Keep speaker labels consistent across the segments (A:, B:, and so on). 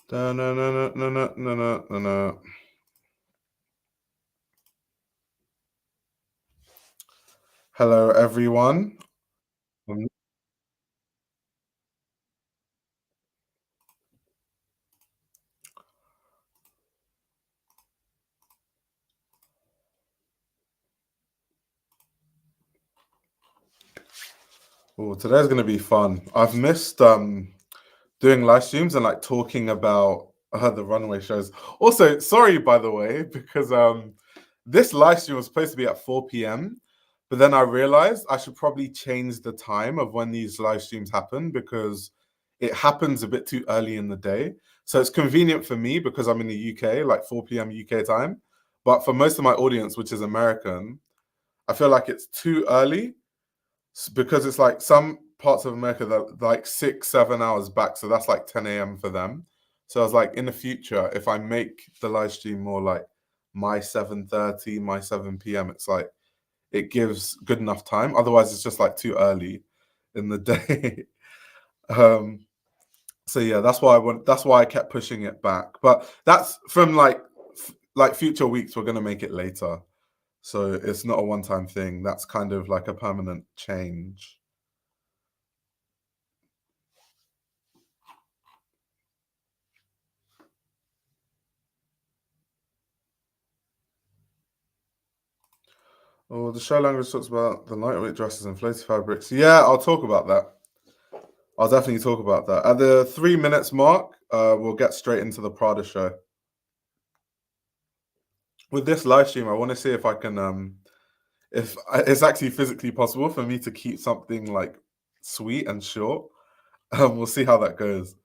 A: Da-na-na-na-na-na-na-na-na. Hello, everyone. Um, Oh, today's gonna be fun. I've missed doing live streams and like talking about the runway shows. Also, sorry by the way, because this live stream was supposed to be at 4 p.m. But then I realized I should probably change the time of when these live streams happen because it happens a bit too early in the day. So it's convenient for me because I'm in the UK, like 4 p.m. UK time. But for most of my audience, which is American, I feel like it's too early because it's like some parts of America that like 6, 7 hours back. So that's like 10 a.m. for them. So I was like, in the future, if I make the live stream more like my 7:30, my 7 p.m., it's like it gives good enough time. Otherwise, it's just like too early in the day. um, so yeah, that's why I kept pushing it back. But that's from like future weeks, we're gonna make it later. So it's not a one-time thing. That's kind of like a permanent change. Oh, the show language talks about the lightweight dresses and floaty fabrics. Yeah, I'll talk about that. I'll definitely talk about that. At the 3 minutes mark, we'll get straight into the Prada show. With this live stream, I want to see if I can, if it's actually physically possible for me to keep something like sweet and short. We'll see how that goes.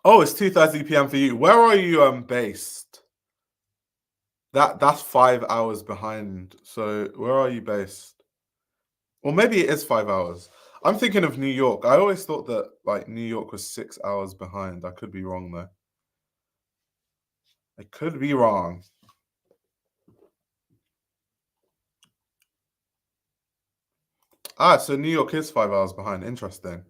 A: Oh, it's 2:30 p.m. for you. Where are you based? That's 5 hours behind. So where are you based? Or maybe it is 5 hours. I'm thinking of New York. I always thought that like New York was 6 hours behind. I could be wrong though. I could be wrong. Ah, so New York is 5 hours behind. Interesting.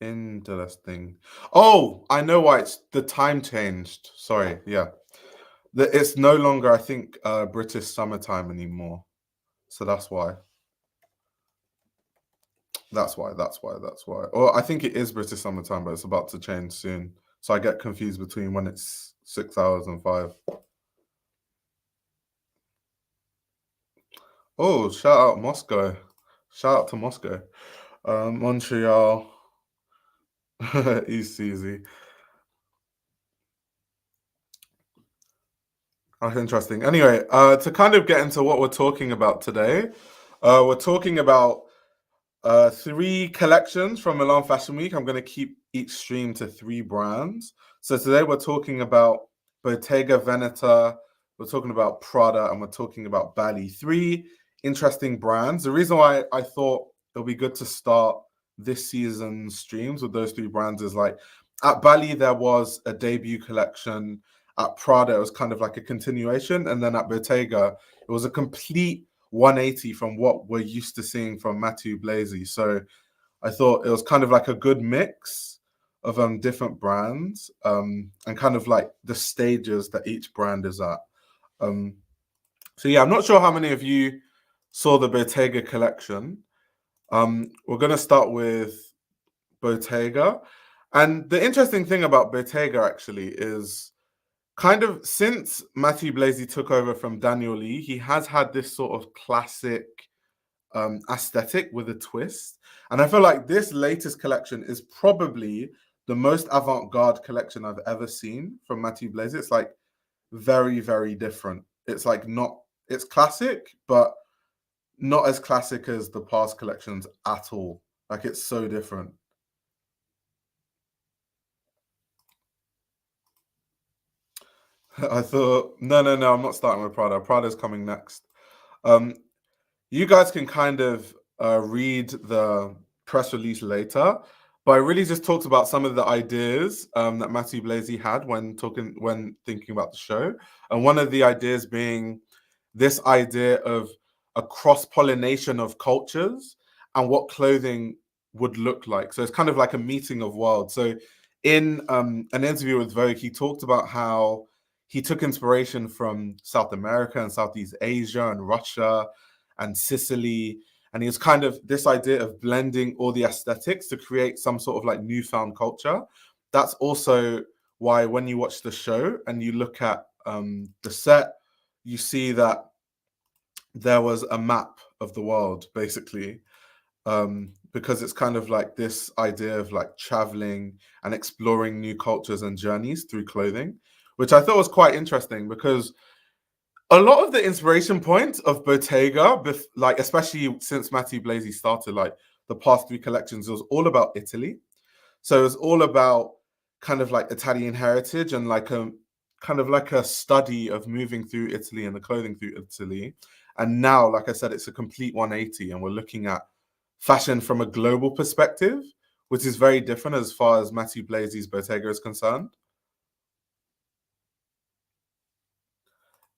A: Interesting. Oh, I know why it's the time changed. Sorry, yeah. It's no longer, I think, British summertime anymore. So that's why. That's why. Or I think it is British summertime, but it's about to change soon. So I get confused between when it's 6 hours and 5. Oh, shout out Moscow. Shout out to Moscow. Montreal. East easy. That's interesting. Anyway, to kind of get into what we're talking about today, we're talking about three collections from Milan Fashion Week. I'm going to keep each stream to three brands. So today we're talking about Bottega Veneta, we're talking about Prada, and we're talking about Bally. Three interesting brands. The reason why I thought it'll be good to start this season's streams with those three brands is like at Bally, there was a debut collection. At Prada, it was kind of like a continuation. And then at Bottega, it was a complete 180 from what we're used to seeing from Matthew Blazy. So I thought it was kind of like a good mix of different brands and kind of like the stages that each brand is at. Um, so yeah, I'm not sure how many of you saw the Bottega collection. We're gonna start with Bottega. And the interesting thing about Bottega actually is kind of since Matthew Blazy took over from Daniel Lee, he has had this sort of classic aesthetic with a twist. And I feel like this latest collection is probably the most avant-garde collection I've ever seen from Matthew Blaze. It's like very, very different. It's like not, it's classic, but not as classic as the past collections at all. Like it's so different. I thought, no, I'm not starting with Prada. Prada's coming next. Um, you guys can kind of read the press release later, but I really just talked about some of the ideas that Matthew Blazy had when thinking about the show, and one of the ideas being this idea of a cross pollination of cultures and what clothing would look like. So it's kind of like a meeting of worlds. So in an interview with Vogue, he talked about how he took inspiration from South America and Southeast Asia and Russia and Sicily. And he was kind of this idea of blending all the aesthetics to create some sort of like newfound culture. That's also why when you watch the show and you look at the set, you see that there was a map of the world basically, because it's kind of like this idea of like traveling and exploring new cultures and journeys through clothing, which I thought was quite interesting because a lot of the inspiration points of Bottega, like especially since Matthew Blazy started, like the past three collections, it was all about Italy. So it was all about kind of like Italian heritage and like a kind of like a study of moving through Italy and the clothing through Italy. And now, like I said, it's a complete 180, and we're looking at fashion from a global perspective, which is very different as far as Matthew Blazy's Bottega is concerned.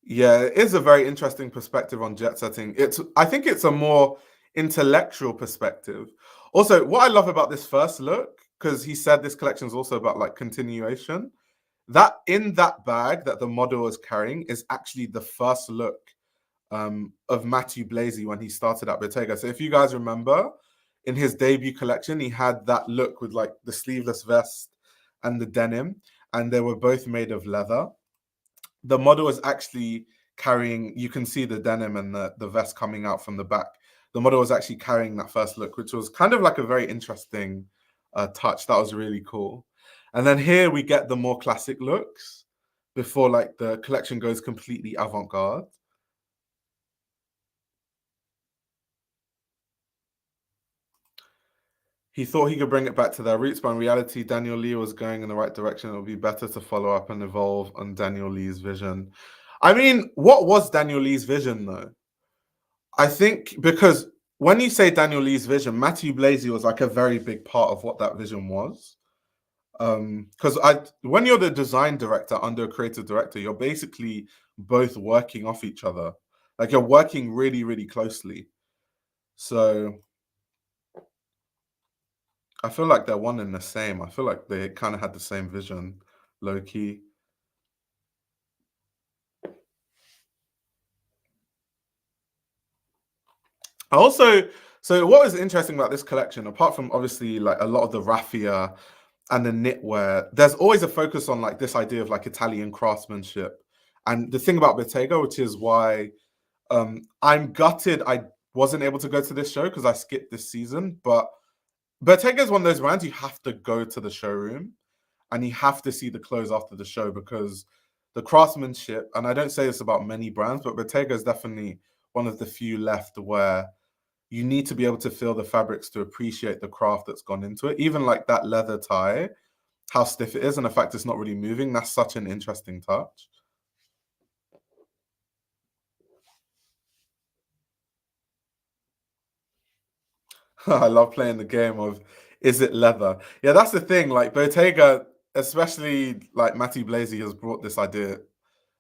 A: Yeah, it is a very interesting perspective on jet setting. I think it's a more intellectual perspective. Also, what I love about this first look, because he said this collection is also about like continuation, that in that bag that the model is carrying is actually the first look of Matthew Blazy when he started at Bottega. So if you guys remember, in his debut collection, he had that look with like the sleeveless vest and the denim, and they were both made of leather. The model is actually carrying, you can see the denim and the vest coming out from the back. The model was actually carrying that first look, which was kind of like a very interesting touch. That was really cool. And then here we get the more classic looks before like the collection goes completely avant-garde. He thought he could bring it back to their roots, but in reality, Daniel Lee was going in the right direction. It would be better to follow up and evolve on Daniel Lee's vision. I mean, what was Daniel Lee's vision though? I think because when you say Daniel Lee's vision, Matthew Blazy was like a very big part of what that vision was. Because when you're the design director under a creative director, you're basically both working off each other. Like you're working really, really closely. So I feel like they're one and the same. I feel like they kind of had the same vision, low key. Also, so what is interesting about this collection, apart from obviously like a lot of the raffia and the knitwear, there's always a focus on like this idea of like Italian craftsmanship. And the thing about Bottega, which is why I'm gutted I wasn't able to go to this show because I skipped this season. But Bottega is one of those brands you have to go to the showroom and you have to see the clothes after the show because the craftsmanship, and I don't say this about many brands, but Bottega is definitely one of the few left where you need to be able to feel the fabrics to appreciate the craft that's gone into it. Even like that leather tie, how stiff it is, and the fact it's not really moving, that's such an interesting touch. I love playing the game of is it leather? Yeah, that's the thing. Like Bottega, especially like Matty Blazy has brought this idea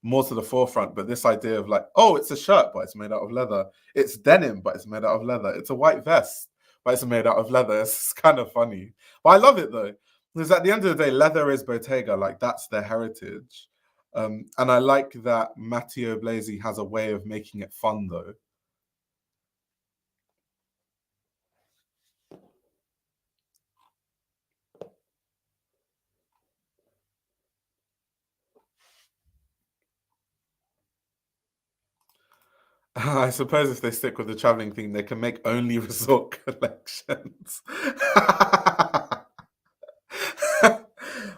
A: more to the forefront, but this idea of like, oh, it's a shirt, but it's made out of leather. It's denim, but it's made out of leather. It's a white vest, but it's made out of leather. It's kind of funny. But I love it though. Because at the end of the day, leather is Bottega, like that's their heritage. And I like that Matteo Blasi has a way of making it fun though. I suppose if they stick with the traveling theme, they can make only resort collections.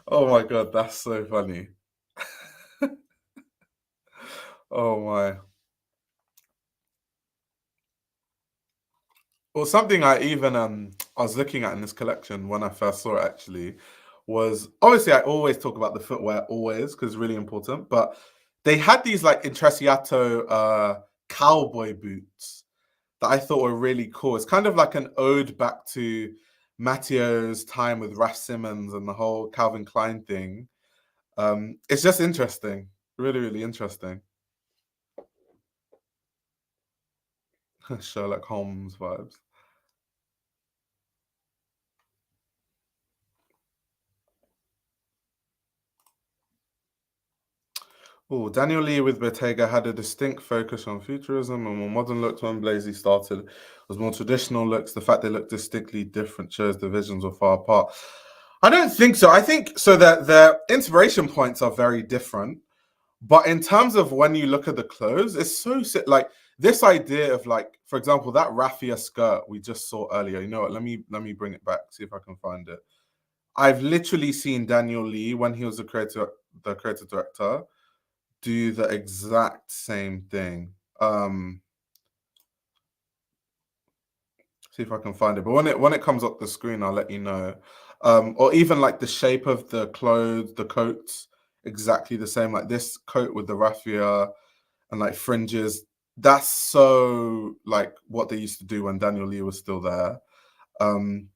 A: Oh my god, that's so funny. Oh my. Well, something I even I was looking at in this collection when I first saw it actually was obviously I always talk about the footwear always because it's really important, but they had these like intrecciato cowboy boots that I thought were really cool. It's kind of like an ode back to Matteo's time with Raf Simons and the whole Calvin Klein thing. It's just interesting, really, really interesting. Sherlock Holmes vibes. Oh, Daniel Lee with Bottega had a distinct focus on futurism and more modern looks. When Blazy started was more traditional looks. The fact they look distinctly different shows the visions were far apart. I don't think so. I think so that their inspiration points are very different. But in terms of when you look at the clothes, it's like this idea of like, for example, that raffia skirt we just saw earlier. You know what? Let me bring it back, see if I can find it. I've literally seen Daniel Lee when he was the creative director, do the exact same thing. See if I can find it. But when it comes up the screen, I'll let you know. Or even like the shape of the clothes, the coats, exactly the same. Like this coat with the raffia and like fringes. That's so like what they used to do when Daniel Lee was still there. Um,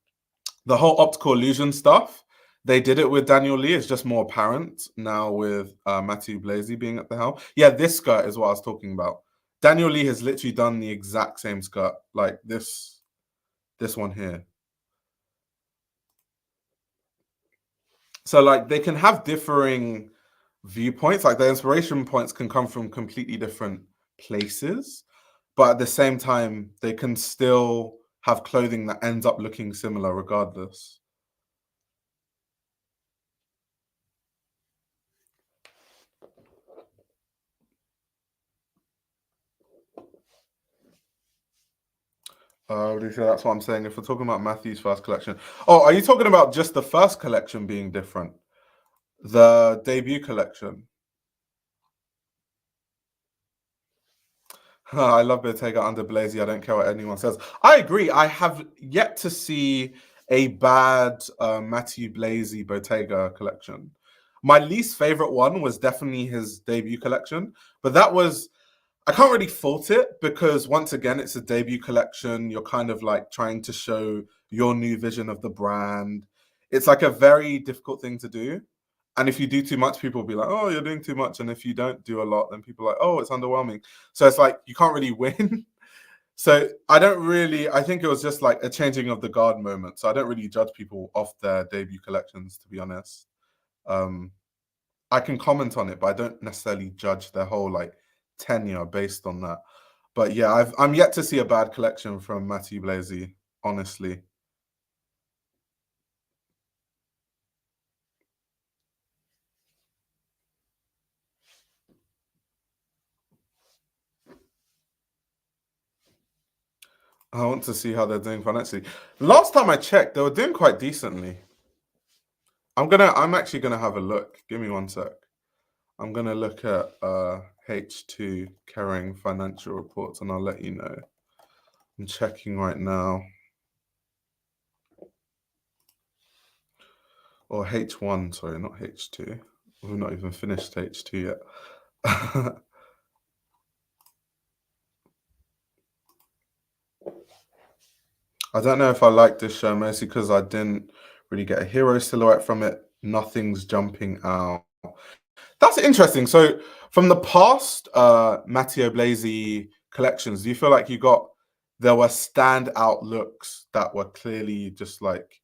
A: the whole optical illusion stuff, they did it with Daniel Lee. It's just more apparent now with Matthew Blazy being at the helm. Yeah, this skirt is what I was talking about. Daniel Lee has literally done the exact same skirt, like this one here. So like they can have differing viewpoints, like their inspiration points can come from completely different places, but at the same time they can still have clothing that ends up looking similar regardless. So that's what I'm saying. If we're talking about Matthew's first collection, oh, are you talking about just the first collection being different, the debut collection? I love Bottega under Blazy. I don't care what anyone says. I agree. I have yet to see a bad Matthew Blazy Bottega collection. My least favorite one was definitely his debut collection, but that was I can't really fault it because once again, it's a debut collection. You're kind of like trying to show your new vision of the brand. It's like a very difficult thing to do. And if you do too much, people will be like, oh, you're doing too much. And if you don't do a lot, then people are like, oh, it's underwhelming. So it's like you can't really win. So I think it was just like a changing of the guard moment. So I don't really judge people off their debut collections, to be honest. Um, I can comment on it, but I don't necessarily judge their whole like tenure based on that. But yeah, I'm yet to see a bad collection from Matthew Blazy, honestly. I want to see how they're doing financially. Last time I checked, they were doing quite decently. I'm actually gonna have a look. Give me one sec. I'm gonna look at H2 carrying financial reports and I'll let you know. I'm checking right now. Or H1, sorry, not H2. We've not even finished H2 yet. I don't know if I like this show mostly because I didn't really get a hero silhouette from it. Nothing's jumping out. That's interesting. So from the past Matteo Blazy collections, do you feel like there were standout looks that were clearly just like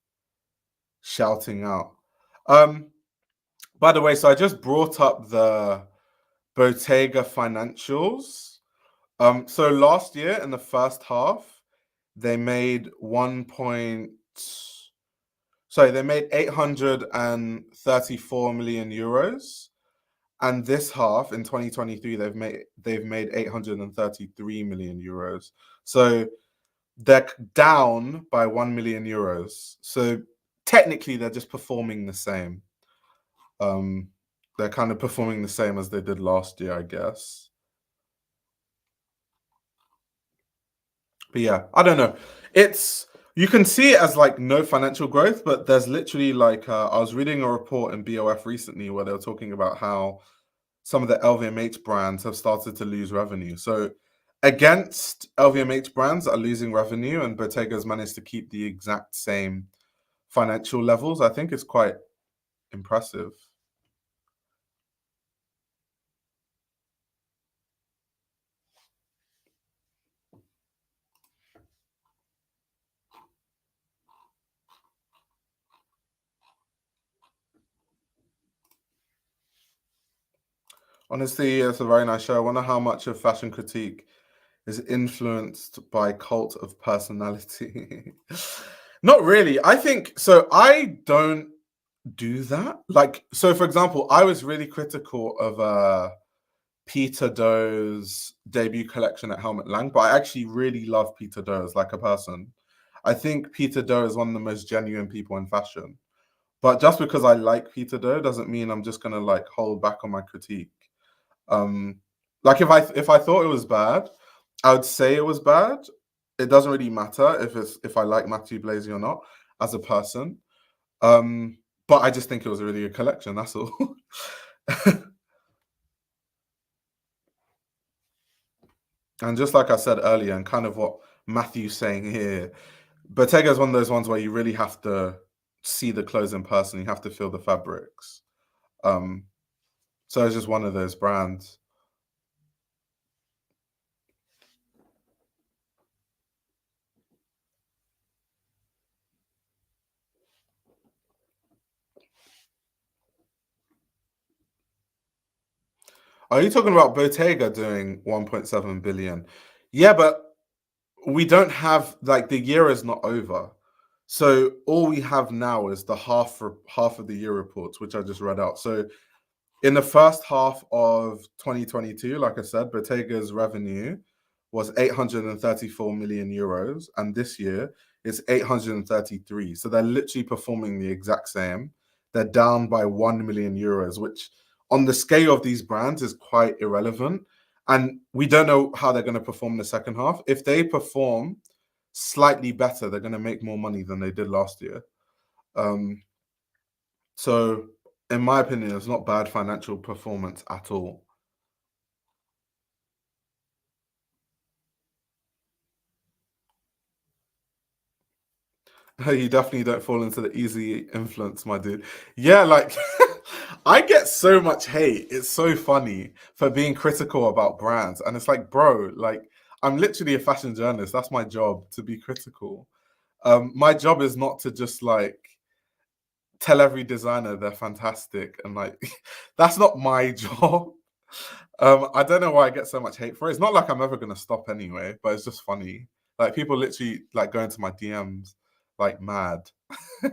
A: shouting out? Um, by the way, so I just brought up the Bottega financials. So last year in the first half, they made they made 834 million euros. And this half in 2023, they've made 833 million euros. So they're down by 1 million euros. So technically they're just performing the same. Um, they're kind of performing the same as they did last year, I guess. But yeah, I don't know. It's You can see it as like no financial growth, but there's literally like I was reading a report in BOF recently where they were talking about how some of the LVMH brands have started to lose revenue. So against LVMH brands that are losing revenue and Bottega's managed to keep the exact same financial levels, I think it's quite impressive. Honestly, it's a very nice show. I wonder how much of fashion critique is influenced by cult of personality. Not really. I think so. I don't do that. Like, so for example, I was really critical of Peter Doe's debut collection at Helmut Lang, but I actually really love Peter Doe as like a person. I think Peter Doe is one of the most genuine people in fashion. But just because I like Peter Doe doesn't mean I'm just gonna like hold back on my critique. Um, like if I thought it was bad, I would say it was bad. It doesn't really matter if I like Matthew Blazy or not as a person. But I just think it was a really good collection. That's all. And just like I said earlier, and kind of what Matthew's saying here, Bottega is one of those ones where you really have to see the clothes in person. You have to feel the fabrics. Um, so it's just one of those brands. Are you talking about Bottega doing 1.7 billion? Yeah, but we don't have like the year is not over. So all we have now is the half of the year reports, which I just read out. So in the first half of 2022, like I said, Bottega's revenue was 834 million euros, and this year it's 833. So they're literally performing the exact same. They're down by 1 million euros, which on the scale of these brands is quite irrelevant. And we don't know how they're going to perform in the second half. If they perform slightly better, they're going to make more money than they did last year. Um, so, in my opinion, it's not bad financial performance at all. You definitely don't fall into the easy influence, my dude. Yeah, like I get so much hate. It's so funny for being critical about brands. And it's like, bro, like I'm literally a fashion journalist. That's my job to be critical. My job is not to just like tell every designer they're fantastic and like that's not my job. I don't know why I get so much hate for it. It's not like I'm ever gonna stop anyway, but it's just funny. Like people literally like go into my DMs like mad. But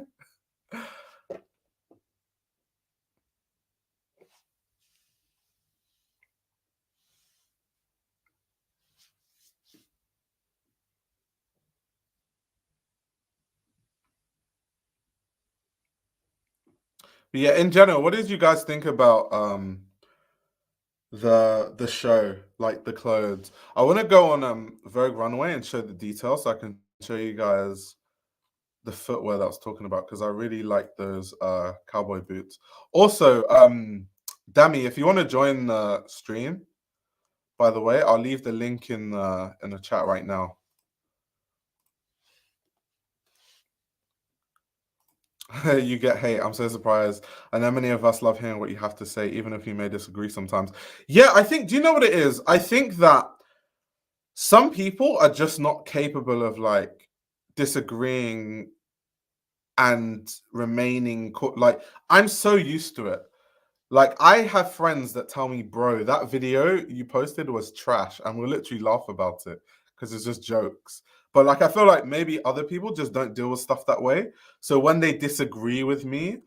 A: yeah, in general, what did you guys think about the show, like the clothes? I want to go on Vogue Runway and show the details so I can show you guys the footwear that I was talking about because I really like those cowboy boots. Also, Dami, if you want to join the stream, by the way, I'll leave the link in the chat right now. You get hate. I'm so surprised. I know many of us love hearing what you have to say, even if you may disagree sometimes. Yeah, I think, do you know what it is? I think that some people are just not capable of like disagreeing and remaining like I'm so used to it. Like I have friends that tell me, bro, that video you posted was trash, and we'll literally laugh about it because it's just jokes. But like I feel like maybe other people just don't deal with stuff that way. So when they disagree with me,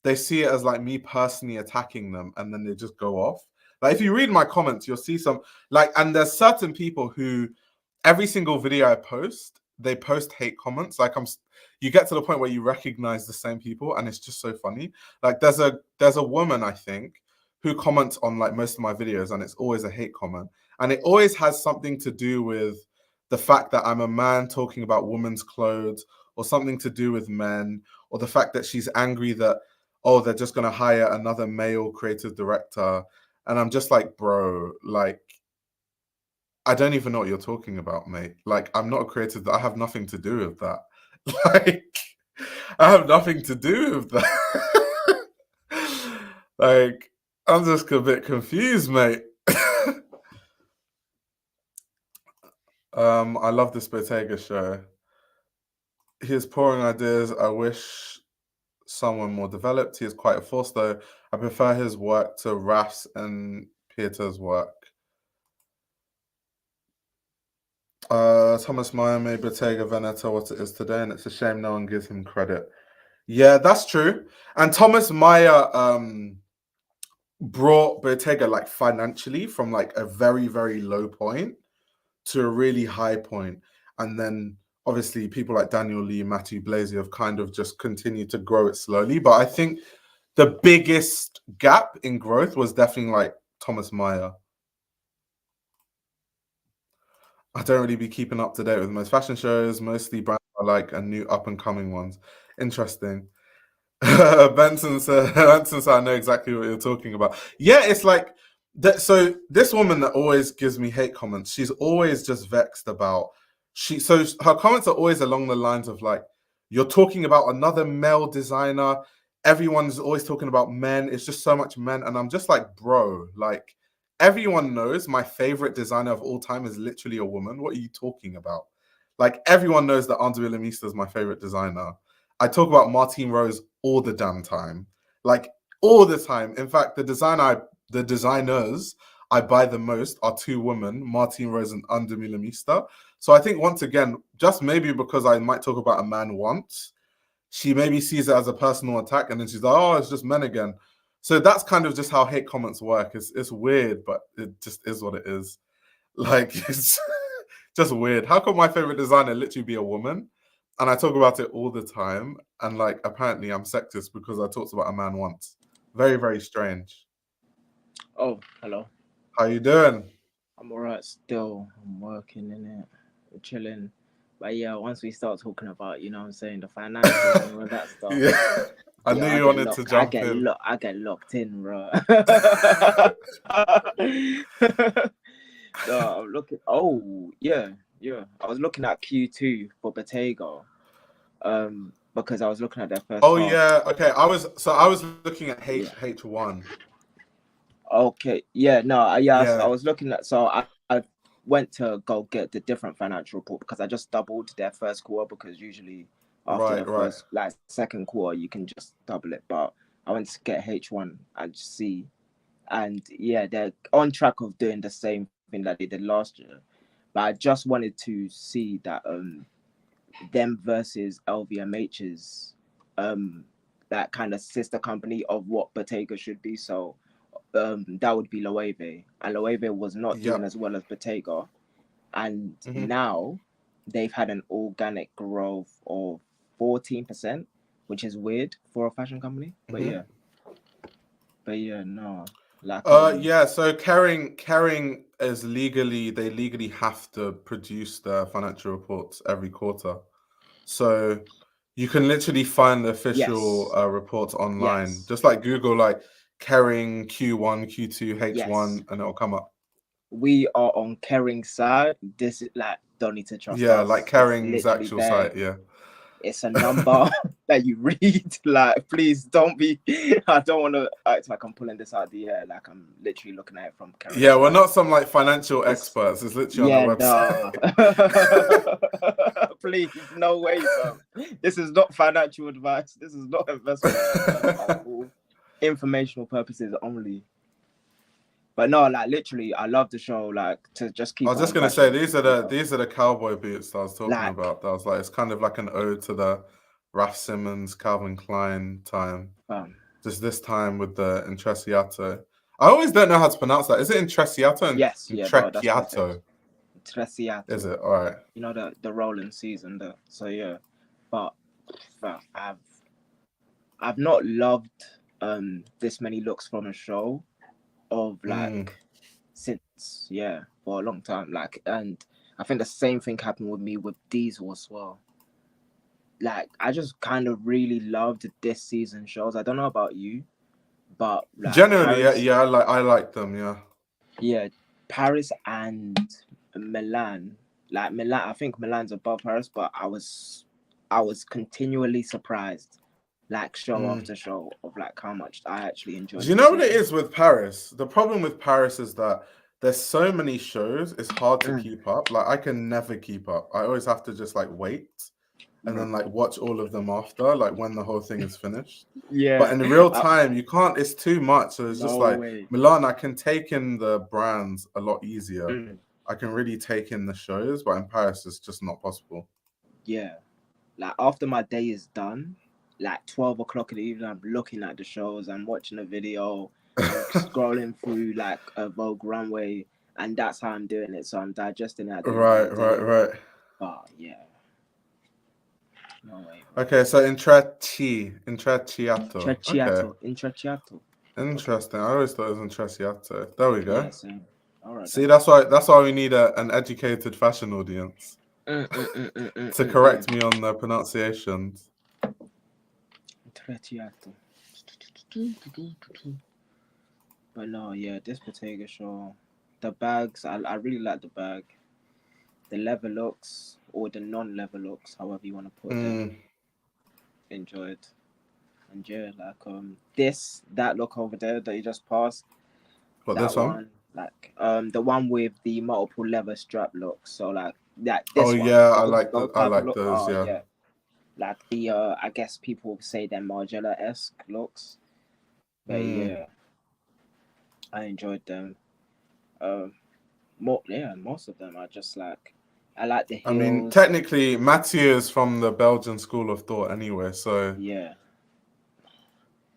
A: they see it as like me personally attacking them, and then they just go off. Like if you read my comments, you'll see some like, and there's certain people who every single video I post, they post hate comments. Like you get to the point where you recognize the same people, and it's just so funny. Like there's a woman I think who comments on like most of my videos, and it's always a hate comment, and it always has something to do with the fact that I'm a man talking about women's clothes, or something to do with men, or the fact that she's angry that oh they're just gonna hire another male creative director, and I'm just like bro, like I don't even know what you're talking about, mate. Like, I'm not a creative. I have nothing to do with that. Like, I have nothing to do with that. Like, I'm just a bit confused, mate. I love this Bottega show. He's pouring ideas. I wish someone more developed. He is quite a force, though. I prefer his work to Raf's and Pieter's work. Thomas Meyer made Bottega Veneta what it is today, and it's a shame no one gives him credit. Yeah, that's true. And Thomas Meyer brought Bottega like financially from like a very, very low point to a really high point. And then obviously people like Daniel Lee, Matthew Blazy have kind of just continued to grow it slowly. But I think the biggest gap in growth was definitely like Thomas Meyer. I don't really be keeping up to date with most fashion shows, mostly brands I like and new up and coming ones. Interesting. Benson said, I know exactly what you're talking about. Yeah, it's like that. So this woman that always gives me hate comments, she's always just vexed about so her comments are always along the lines of like, you're talking about another male designer. Everyone's always talking about men. It's just so much men. And I'm just like, bro, like everyone knows my favorite designer of all time is literally a woman. What are you talking about? Like everyone knows that Andrea Lamista is my favorite designer. I talk about Martine Rose all the damn time, like all the time. In fact, the designers I buy the most are two women, Martine Rose and Under Milamista. So I think once again, just maybe because I might talk about a man once, she maybe sees it as a personal attack, and then she's like, "Oh, it's just men again." So that's kind of just how hate comments work. It's weird, but it just is what it is. Like it's just weird. How could my favorite designer literally be a woman? And I talk about it all the time. And like apparently I'm sexist because I talked about a man once. Very, very strange.
B: Oh, hello.
A: How you doing?
B: I'm alright still. I'm working in it. We're chilling. But yeah, once we start talking about, you know what I'm saying, the financials and all that stuff,
A: Yeah. I
B: yeah,
A: knew you wanted to jump in.
B: I get locked in, bro. No, I'm looking. Oh, yeah, yeah. I was looking at Q2 for Bottega, because I was looking at their first
A: Oh
B: half.
A: yeah. Okay. I was looking at
B: Yeah.
A: H1.
B: Okay. Yeah. No. I
A: Yeah.
B: was looking at. So I went to go get the different financial report because I just doubled their first quarter because usually after the
A: Right, right.
B: first like second quarter you can just double it. But I went to get H1 and see, and yeah, they're on track of doing the same thing that they did last year. But I just wanted to see that them versus LVMH's that kind of sister company of what Bottega should be. So that would be Loewe, and Loewe was not doing
A: Yep.
B: as well as Bottega, and
A: Hmm.
B: now they've had an organic growth of 14%, which is weird for a fashion company.
A: Hmm.
B: But yeah, no, like
A: Yeah, so Kering is they legally have to produce their financial reports every quarter. So you can literally find the official
B: yes,
A: reports online,
B: yes,
A: just like Google, like Kering Q1, Q2,
B: yes.
A: H1, and it'll come up.
B: We are on Kering's side. This is like don't need to trust
A: Yeah, like
B: us. It's
A: Kering's
B: literally
A: actual
B: there.
A: site. Yeah,
B: It's a number that you read. Like, please don't be. I don't want to act like I'm pulling this out of the air. Like, I'm literally looking at it from Kering's
A: yeah. We're
B: side.
A: not some like financial
B: It's
A: experts. It's literally on
B: yeah,
A: their website.
B: no. Please, no way, fam. This is not financial advice. This is not investment advice at all. Informational purposes only. But no, like literally, I love the show. Like to just
A: I
B: keep
A: was
B: it
A: just
B: on
A: gonna say
B: fashion.
A: these are
B: Bottega.
A: the cowboy boots that I was talking
B: Like,
A: about. That was like it's kind of like an ode to the Raf Simons, Calvin Klein time.
B: um,
A: Just this time with the Intrecciato. I always don't know how to pronounce that. Is it Intrecciato and
B: yes, yeah, no, that's perfect.
A: Intrecciato? Is
B: Tresiato.
A: it? All right.
B: You know the rolling season. So yeah, but I've not loved this many looks from a show of
A: Mm.
B: like since yeah for a long time. Like, and I think the same thing happened with me with Diesel as well. Like, I just kind of really loved this season shows. I don't know about you, but like
A: Generally, yeah,
B: Paris,
A: yeah, I like them. Yeah.
B: yeah, Paris and Milan. Like Milan, I think Milan's above Paris, but I was continually surprised, like show after
A: Mm.
B: show, of like how much I actually enjoyed
A: Do you
B: this
A: know what it
B: season.
A: is with Paris? The problem with Paris is that there's so many shows. It's hard to
B: Mm,
A: keep up. Like I can never keep up. I always have to just like wait. and then like watch all of them after, like when the whole thing is finished. But
B: Yeah.
A: in real time, you can't. It's too much. So it's just
B: No
A: like
B: way.
A: Milan. I can take in the brands a lot easier.
B: Mm,
A: I can really take in the shows, but in Paris, it's just not possible.
B: yeah. Like after my day is done, like 12 o'clock in the evening, I'm looking at the shows, I'm watching a video, I'm scrolling through like a Vogue runway, and that's how I'm doing it. So I'm digesting it at the end of the
A: Right, right,
B: day.
A: right.
B: But yeah, no way, bro.
A: Okay, so intrecciato. Okay,
B: Intrecciato. Okay.
A: interesting. I always thought it was intrecciato. There we
B: Yeah,
A: go.
B: same. All right
A: See,
B: then.
A: that's why we need an educated fashion audience
B: Mm, mm, mm, mm, mm,
A: to
B: mm, mm.
A: correct me on the pronunciations.
B: Intrecciato. But no, yeah, this Bottega show, the bags, I really like the bag. The leather looks or the non-leather looks, however you want to put them,
A: Mm.
B: enjoyed. And yeah, like that look over there that you just passed,
A: What,
B: that
A: this one?
B: one, like the one with the multiple leather strap look. So like that
A: Oh
B: this one,
A: yeah,
B: those
A: I
B: type of
A: like
B: look.
A: those.
B: Oh
A: Yeah.
B: yeah, like the I guess people would say they're Margiela-esque looks. But
A: Mm.
B: yeah, I enjoyed them. Um, most of them are just like I like the
A: I mean,
B: heels.
A: technically, Mathieu is from the Belgian school of thought anyway, so
B: Yeah,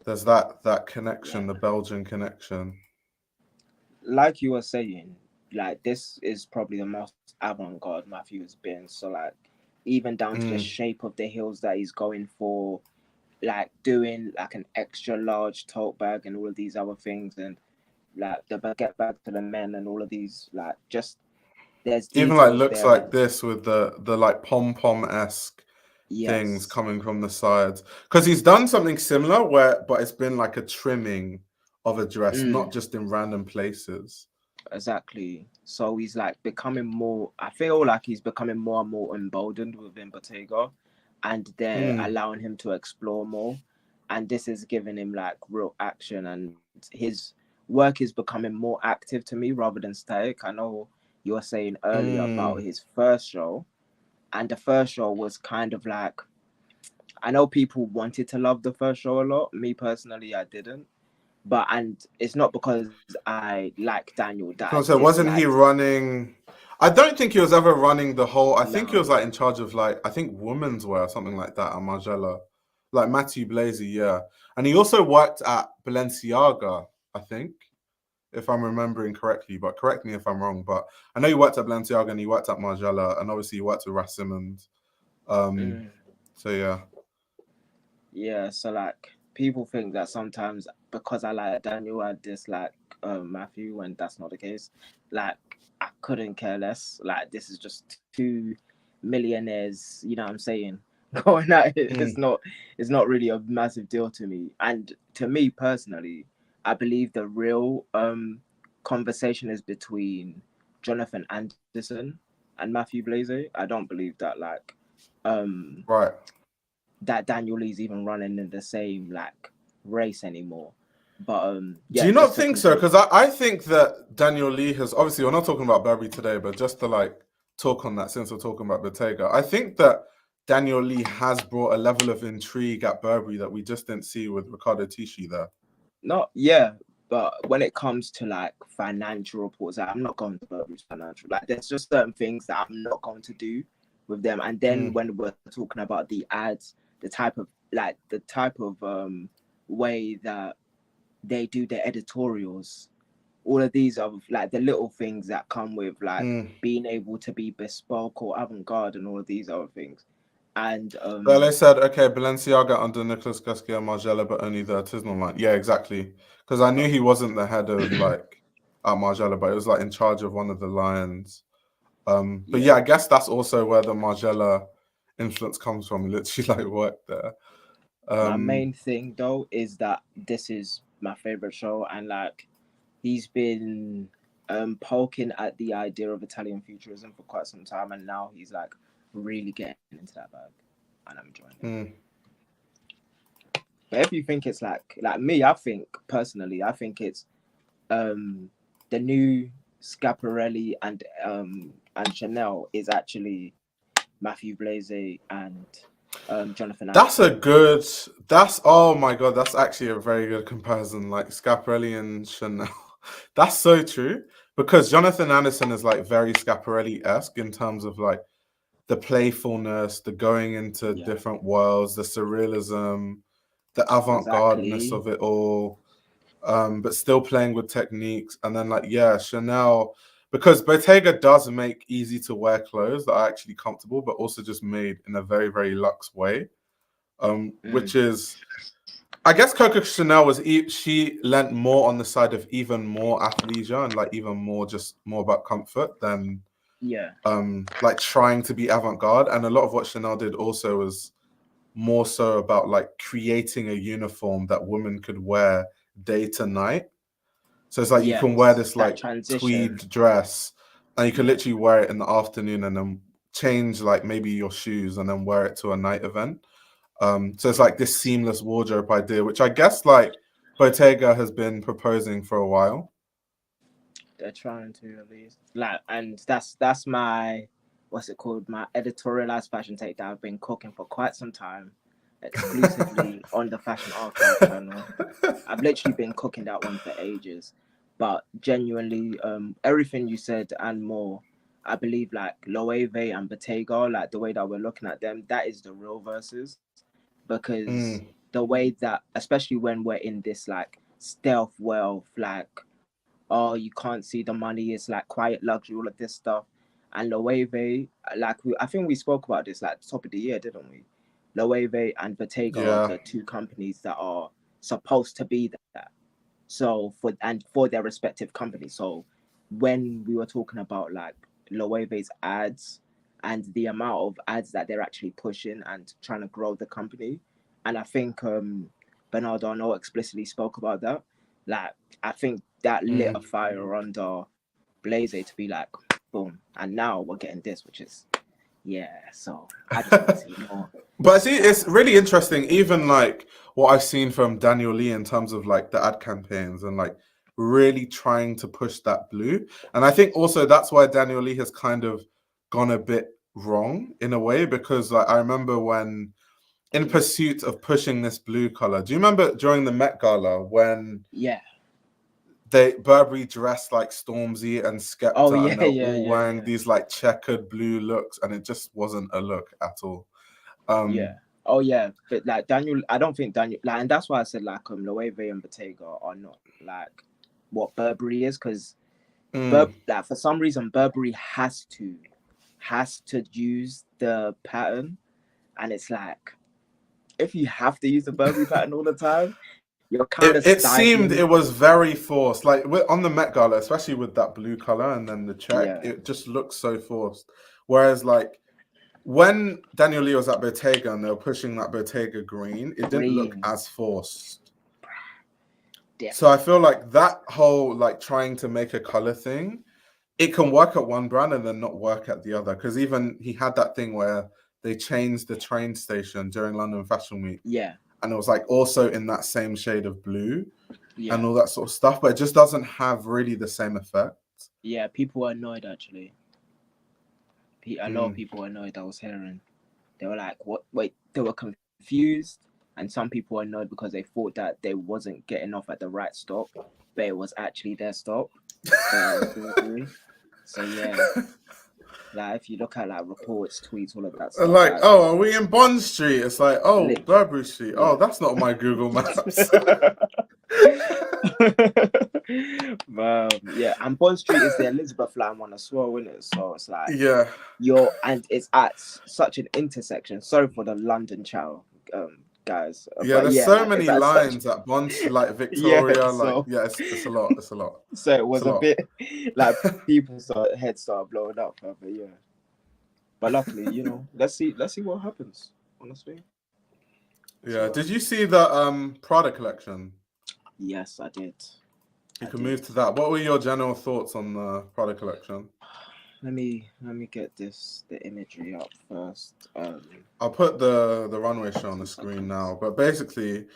A: there's that
B: yeah.
A: connection, the Belgian connection.
B: Like you were saying, like this is probably the most avant-garde Matthew has been. So like even down to the
A: Mm.
B: shape of the heels that he's going for, like doing like an extra large tote bag and all of these other things, and like the baguette bag to the men and all of these, like just there's
A: Even like
B: details
A: looks
B: there
A: like
B: that
A: this with the like pom pom esque things
B: yes,
A: coming from the sides, because he's done something similar where, but it's been like a trimming of a dress, not
B: mm,
A: just in random places.
B: exactly. So he's like becoming more. I feel like he's becoming more and more emboldened within Bottega, and they're
A: Mm.
B: allowing him to explore more. And this is giving him like real action, and his work is becoming more active to me rather than static. I know you were saying earlier about
A: Mm.
B: his first show, and the first show was kind of like I know people wanted to love the first show a lot. Me personally, I didn't. But and it's not because I like Daniel that I
A: So wasn't he
B: disliked.
A: running? I don't think he was ever running the whole. I think he was
B: No,
A: like in charge of like, I think women's wear or something like that at Margiela, like Matthew Blazy, yeah. And he also worked at Balenciaga, I think, if I'm remembering correctly. But correct me if I'm wrong. But I know he worked at Balenciaga and he worked at Margiela, and obviously he worked with Ras Simmons. Um,
B: mm,
A: so yeah.
B: yeah. So like people think that sometimes because I like Daniel, I dislike Matthew, when that's not the case. Like I couldn't care less. Like this is just two millionaires. You know what I'm saying? Going at it.
A: Mm,
B: It's not really a massive deal to me. And to me personally, I believe the real conversation is between Jonathan Anderson and Matthew Blaze. I don't believe that um
A: right.
B: that Daniel Lee's even running in the same like race anymore. But
A: Do
B: yeah,
A: you not
B: just to
A: think so?
B: conclude.
A: Because I think that Daniel Lee has obviously we're not talking about Burberry today, but just to like talk on that since we're talking about Bottega, I think that Daniel Lee has brought a level of intrigue at Burberry that we just didn't see with Riccardo Tisci there.
B: Not yeah, but when it comes to like financial reports, like, I'm not going to Burberry's financial. Like there's just certain things that I'm not going to do with them. And then
A: Mm,
B: when we're talking about the ads, the type of way that they do their editorials, all of these are like the little things that come with like
A: mm.
B: being able to be bespoke or avant-garde and all of these other things. And
A: Well, they said, okay, Balenciaga under Nicolas Gasquet and Margiela, but only the artisanal line. Yeah, exactly. Because I knew he wasn't the head of like at Margiela, but it was like in charge of one of the lines. But
B: yeah,
A: yeah, I guess that's also where the Margiela influence comes from. He literally like worked there.
B: my
A: Um,
B: main thing though is that this is my favorite show, and like he's been poking at the idea of Italian futurism for quite some time, and now he's like really getting into that bag, and I'm enjoying it.
A: mm,
B: But if you think it's like me, I think personally, I think it's the new Scaparelli and Chanel is actually Matthew Blaze and Jonathan
A: That's a
B: Aniston.
A: good. That's oh my god. That's actually a very good comparison. Like Schiaparelli and Chanel. That's so true because Jonathan Anderson is like very Schiaparelli-esque in terms of like the playfulness, the going into
B: Yeah,
A: different worlds, the surrealism, the avant-gardeness
B: exactly.
A: of it all, but still playing with techniques. And then like yeah, Chanel, because Bottega does make easy to wear clothes that are actually comfortable, but also just made in a very, very luxe way.
B: Mm,
A: Which is I guess Coco Chanel was she lent more on the side of even more athleisure and like even more just more about comfort than
B: yeah,
A: like trying to be avant-garde. And a lot of what Chanel did also was more so about like creating a uniform that women could wear day to night. So it's like you can wear
B: yes,
A: this
B: that
A: like
B: transition.
A: tweed dress and you can
B: Yeah,
A: literally wear it in the afternoon and then change like maybe your shoes and then wear it to a night event. So it's like this seamless wardrobe idea, which I guess like Bottega has been proposing for a while.
B: they're trying to at least like, and that's my what's it called? My editorialized fashion take that I've been cooking for quite some time, exclusively on the Fashion Archive channel. I've literally been cooking that one for ages. But genuinely, everything you said and more, I believe like Loewe and Bottega, like the way that we're looking at them, that is the real verses. Because
A: Mm,
B: the way that, especially when we're in this like stealth wealth, like, oh, you can't see the money, it's like quiet luxury, all of this stuff. And Loewe, like I think we spoke about this like top of the year, didn't we? Loewe and Bottega are
A: yeah.
B: the two companies that are supposed to be that. So for their respective companies. So when we were talking about like Loewe's ads and the amount of ads that they're actually pushing and trying to grow the company, and I think Bernardo Arnault explicitly spoke about that. Like I think that lit a
A: Mm.
B: fire under Blaze to be like, boom, and now we're getting this, which is yeah. So I just want to see more
A: But see, it's
B: style.
A: really interesting, even like what I've seen from Daniel Lee in terms of like the ad campaigns and like really trying to push that blue. And I think also that's why Daniel Lee has kind of gone a bit wrong in a way, because like I remember when in
B: Mm.
A: pursuit of pushing this blue color, do you remember during the Met Gala when
B: Yeah.
A: they Burberry dressed like Stormzy and
B: Oh
A: Skepta and
B: yeah,
A: they're
B: yeah,
A: all
B: yeah,
A: wearing
B: yeah.
A: these like checkered blue looks and it just wasn't a look at all.
B: Yeah.
A: Um
B: Oh yeah. But like Daniel, I don't think Daniel like, and that's why I said like Loewe and Bottega are not like what Burberry is, because
A: mm.
B: like for some reason Burberry has to use the pattern, and it's like if you have to use the Burberry pattern all the time, you're kind of
A: It seemed
B: stifling.
A: it was very forced, like on the Met Gala, especially with that blue color and then the check.
B: Yeah.
A: It just looks so forced. Whereas, like when Daniel Lee was at Bottega and they were pushing that Bottega green, it didn't look
B: Green.
A: as forced. So I
B: Different.
A: feel like that whole like trying to make a color thing, it can work at one brand and then not work at the other. Because even he had that thing where they changed the train station during London Fashion Week,
B: Yeah.
A: and it was like also in that same shade of blue and
B: Yeah.
A: all that sort of stuff, but it just doesn't have really the same effect.
B: Yeah. People were annoyed actually. A lot of
A: Mm.
B: people were annoyed I was hearing. They were like, "What? Wait!" They were confused, and some people were annoyed because they thought that they wasn't getting off at the right stop, but it was actually their stop. But it was Burberry. So yeah, like if you look at like reports, tweets, all of that stuff,
A: Like,
B: like
A: oh, are we in Bond Street? It's like, oh,
B: lit,
A: Burberry Street. Oh,
B: yeah.
A: that's not my Google Maps.
B: Yeah, and Bond Street is the Elizabeth line one as well, isn't it? So it's like
A: Yeah.
B: and it's at such an intersection. Sorry for the London chow, guys,
A: Yeah,
B: but
A: there's
B: yeah,
A: so
B: like it's
A: many
B: at such
A: lines at Bond Street, like
B: yeah.
A: Victoria, like,
B: So
A: yeah, it's a lot. It's a lot.
B: so it
A: It's
B: was
A: a
B: a
A: lot.
B: bit like people heads started blowing up, but yeah. But luckily, let's see what happens. Honestly, let's see
A: Yeah.
B: what
A: Did you
B: happens.
A: see the Prada collection?
B: Yes, I did.
A: You
B: I
A: can
B: did.
A: move to that. What were your general thoughts on the Prada collection?
B: Let me get the imagery up first.
A: I'll put the runway show on the
B: 2 seconds.
A: screen now. But basically,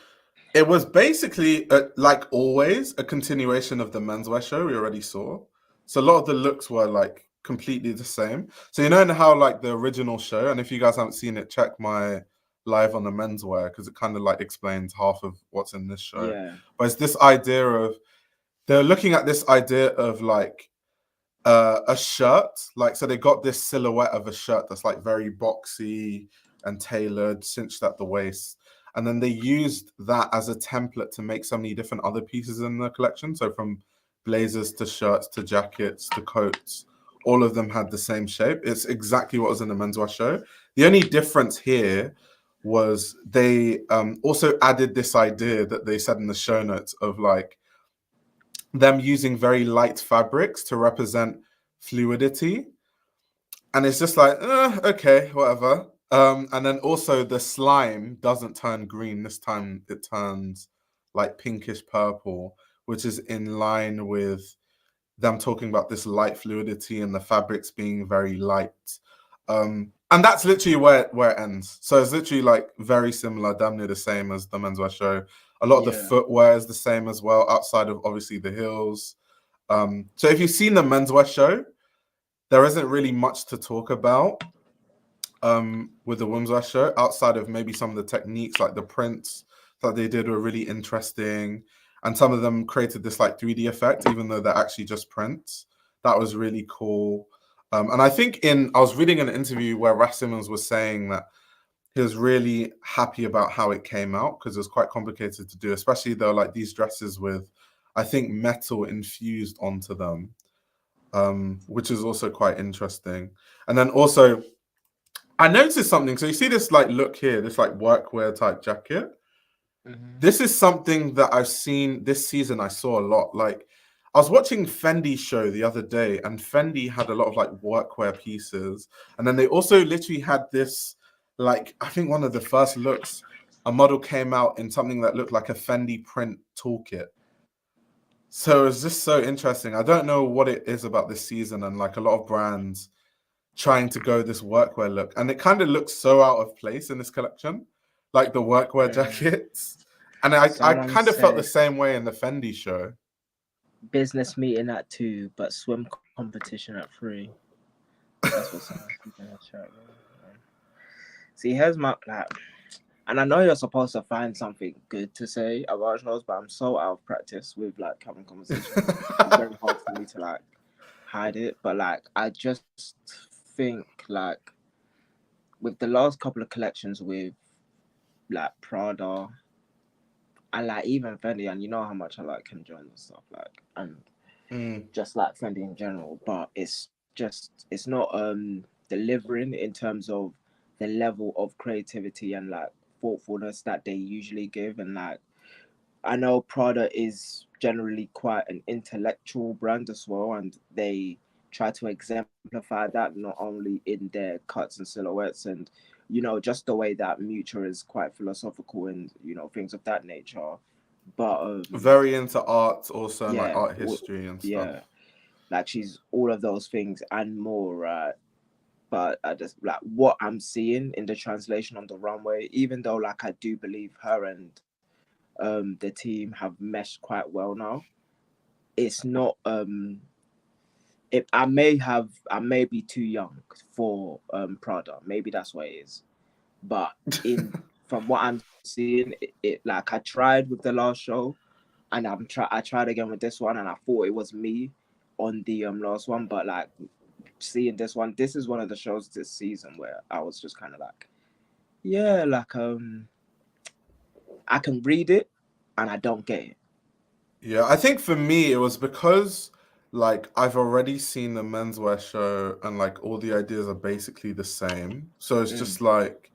A: it was basically like always a continuation of the menswear show we already saw. So a lot of the looks were like completely the same. So you know how like the original show, and if you guys haven't seen it, check my live on the menswear because it kind of like explains half of what's in this show.
B: Yeah.
A: But it's this idea of they're looking at this idea of like a shirt, like so they got this silhouette of a shirt that's like very boxy and tailored, cinched at the waist, and then they used that as a template to make so many different other pieces in the collection. So from blazers to shirts to jackets to coats, all of them had the same shape. It's exactly what was in the menswear show. The only difference here was they also added this idea that they said in the show notes of like them using very light fabrics to represent fluidity. And it's just like, okay, whatever. And then also the slime doesn't turn green. This time it turns like pinkish purple, which is in line with them talking about this light fluidity and the fabrics being very light. And that's literally where it ends. So it's literally like very similar, damn near the same as the menswear show. A lot of the
B: Yeah.
A: footwear is the same as well, outside of obviously the heels. So if you've seen the menswear show, there isn't really much to talk about with the womenswear show outside of maybe some of the techniques, like the prints that they did were really interesting, and some of them created this like 3D effect, even though they're actually just prints. That was really cool. And I think I was reading an interview where Ras Simmons was saying that he was really happy about how it came out because it was quite complicated to do, especially though like these dresses with, I think, metal infused onto them, which is also quite interesting. And then also, I noticed something. So you see this like look here, this like workwear type jacket.
B: Mm-hmm.
A: This is something that I've seen this season. I saw a lot. Like I was watching Fendi's show the other day, and Fendi had a lot of like workwear pieces, and then they also literally had this like I think one of the first looks, a model came out in something that looked like a Fendi print toolkit. So it's just so interesting. I don't know what it is about this season, and like a lot of brands trying to go this workwear look, and it kind of looks so out of place in this collection, like the workwear jackets. And I
B: Someone
A: kind of felt the
B: said
A: same way in the Fendi show.
B: business meeting at 2, but swim competition at 3. That's what someone said in the chat. Yeah. See, here's my like, and I know you're supposed to find something good to say about shows, but I'm so out of practice with like having conversations. It's very hard for me to like hide it. But like, I just think like with the last couple of collections with like Prada and like even Fendi, and you know how much I like Ken Jones and stuff, like, and just like Fendi in general, but it's not delivering in terms of the level of creativity and like thoughtfulness that they usually give. And like I know Prada is generally quite an intellectual brand as well, and they try to exemplify that not only in their cuts and silhouettes and just the way that Mutua is quite philosophical and things of that nature. But
A: Very into art also, and like
B: yeah,
A: art history and stuff.
B: yeah, like she's all of those things and more, right? But I just like what I'm seeing in the translation on the runway, even though like I do believe her and the team have meshed quite well now. It's not I may be too young for Prada. Maybe that's what it is. But in from what I'm seeing, it like I tried with the last show, and I tried again with this one, and I thought it was me on the last one. But like seeing this one, this is one of the shows this season where I was just kind of like, yeah, like I can read it, and I don't get it.
A: Yeah, I think for me it was because like I've already seen the menswear show and like all the ideas are basically the same. So it's
B: Mm.
A: just like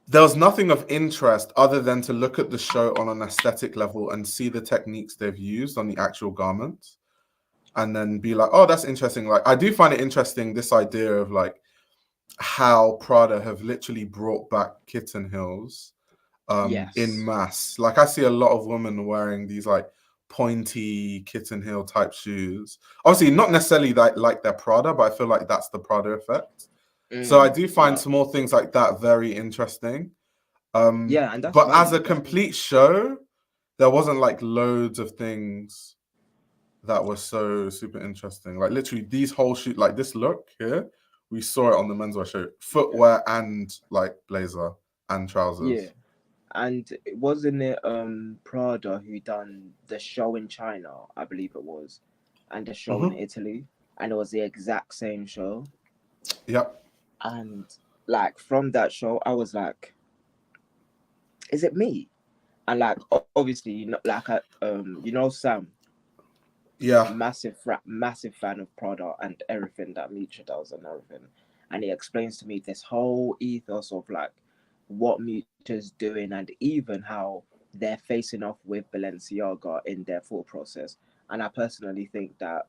A: there was nothing of interest other than to look at the show on an aesthetic level and see the techniques they've used on the actual garments and then be like, oh, that's interesting. Like I do find it interesting this idea of like how Prada have literally brought back kitten heels in
B: Yes.
A: mass. Like I see a lot of women wearing these like pointy kitten heel type shoes. Obviously, not necessarily like they're Prada, but I feel like that's the Prada effect. So I do find
B: But
A: small things like that very interesting.
B: yeah, and that's
A: But as
B: valid.
A: a complete show, there wasn't like loads of things that were so super interesting. Like literally these whole shoot, like this look here, we saw it on the menswear show,
B: Yeah.
A: footwear and like blazer and
B: Yeah.
A: trousers.
B: And wasn't it Prada who done the show in China, I believe it was, and the show in
A: Hmm.
B: Italy, and it was the exact same show.
A: Yep.
B: And like from that show, I was like, is it me? And like obviously, Sam,
A: Yeah.
B: massive fan of Prada and everything that Mucha does and everything. And he explains to me this whole ethos of like what Mucha's doing and even how they're facing off with Balenciaga in their thought process. And I personally think that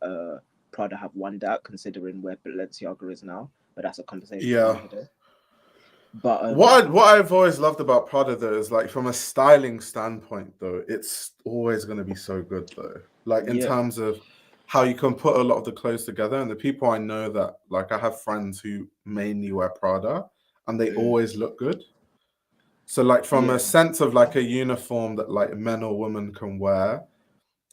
B: Prada have won that considering where Balenciaga is now. But that's a conversation for
A: Yeah.
B: another day. But
A: What I've always loved about Prada though is like from a styling standpoint though, it's always going to be so good though. Like in
B: yeah,
A: terms of how you can put a lot of the clothes together, and the people I know that like I have friends who mainly wear Prada, and they
B: mm,
A: always look good. So like from a
B: yeah,
A: sense of like a uniform that like men or women can wear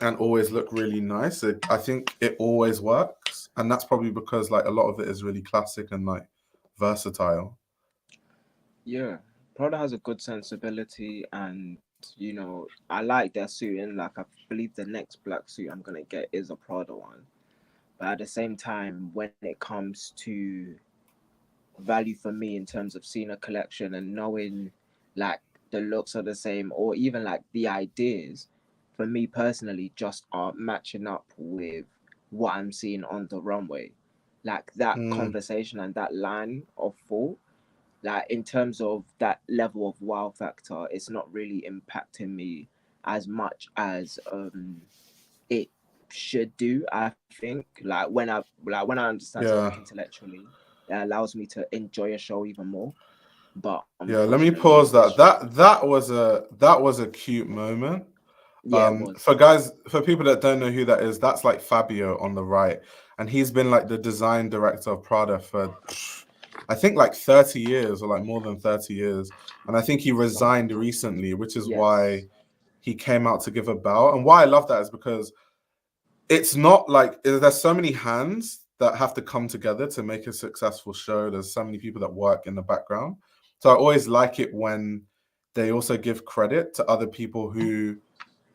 A: and always look really nice, I think it always works, and that's probably because like a lot of it is really classic and like versatile.
B: yeah. Prada has a good sensibility, and I like their suit. And like, I believe the next black suit I'm gonna get is a Prada one. But at the same time, when it comes to value for me in terms of seeing a collection and knowing like the looks are the same, or even like the ideas, for me personally, just aren't matching up with what I'm seeing on the runway. Like that
A: Mm,
B: conversation and that line of thought, like in terms of that level of wow factor, it's not really impacting me as much as it should do. I think when I understand something
A: yeah.
B: intellectually, it allows me to enjoy a show even more. But
A: Yeah, let me
B: unfortunately,
A: pause
B: it's
A: that.
B: just
A: That was a cute moment.
B: yeah, it was.
A: For people that don't know who that is, that's like Fabio on the right, and he's been like the design director of Prada for I think like 30 years or like more than 30 years. And I think he
B: Some
A: resigned recently, which is why
B: yes,
A: he came out to give a bow. And why I love that is because it's not like there's so many hands that have to come together to make a successful show. There's so many people that work in the background. So I always like it when they also give credit to other people who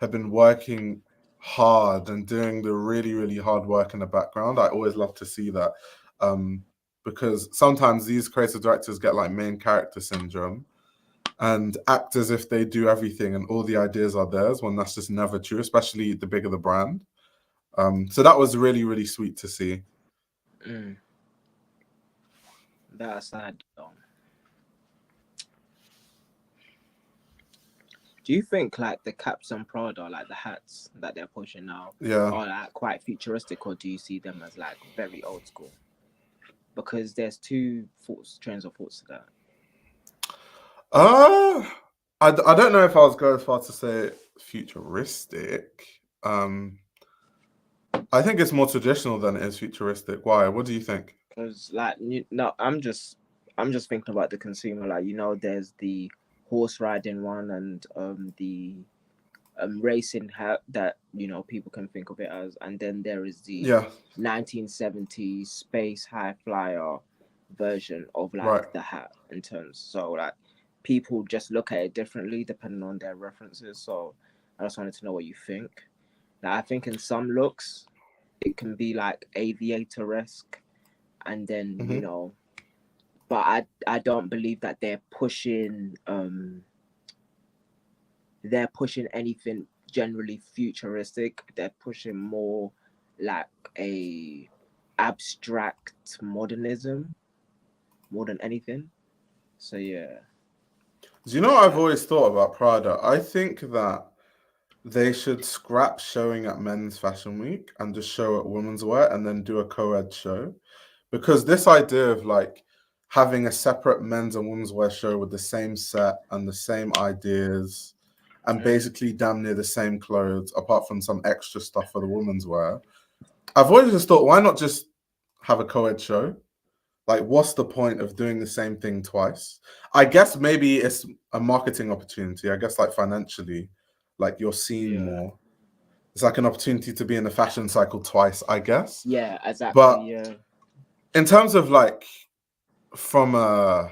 A: have been working hard and doing the really, really hard work in the background. I always love to see that. Um, because sometimes these creative directors get like main character syndrome and act as if they do everything and all the ideas are theirs when that's just never true, especially the bigger the brand. So that was really, really sweet to see.
B: mm, that's sad though. Do you think like the caps on Prada, like the hats that they're pushing now,
A: Yeah.
B: are like quite futuristic, or do you see them as like very old school? Because there's two trains of thoughts to that.
A: Uh, I don't know if I was going as far to say futuristic. I think it's more traditional than it is futuristic. Why? What do you think?
B: Because like no, I'm just thinking about the consumer. Like there's the horse riding one and the racing hat that people can think of it as, and then there is the
A: Yeah,
B: 1970s space high flyer version of
A: right.
B: like the hat in terms. So like people just look at it differently depending on their references. So I just wanted to know what you think. Like, I think in some looks it can be like aviator esque, and then
A: Hmm.
B: but I don't believe that they're pushing anything generally futuristic. They're pushing more like a abstract modernism more than anything. So yeah,
A: Do you know what I've
B: that
A: always thought about Prada? I think that they should scrap showing at Men's Fashion Week and just show at Women's Wear and then do a co-ed show. Because this idea of like having a separate men's and women's wear show with the same set and the same ideas and
B: mm,
A: basically damn near the same clothes, apart from some extra stuff for the women's wear. I've always just thought, why not just have a co-ed show? Like, what's the point of doing the same thing twice? I guess maybe it's a marketing opportunity. I guess like financially, like you're seen
B: yeah,
A: more. It's like an opportunity to be in the fashion cycle twice, I guess.
B: yeah, exactly,
A: But
B: yeah,
A: in terms of like from a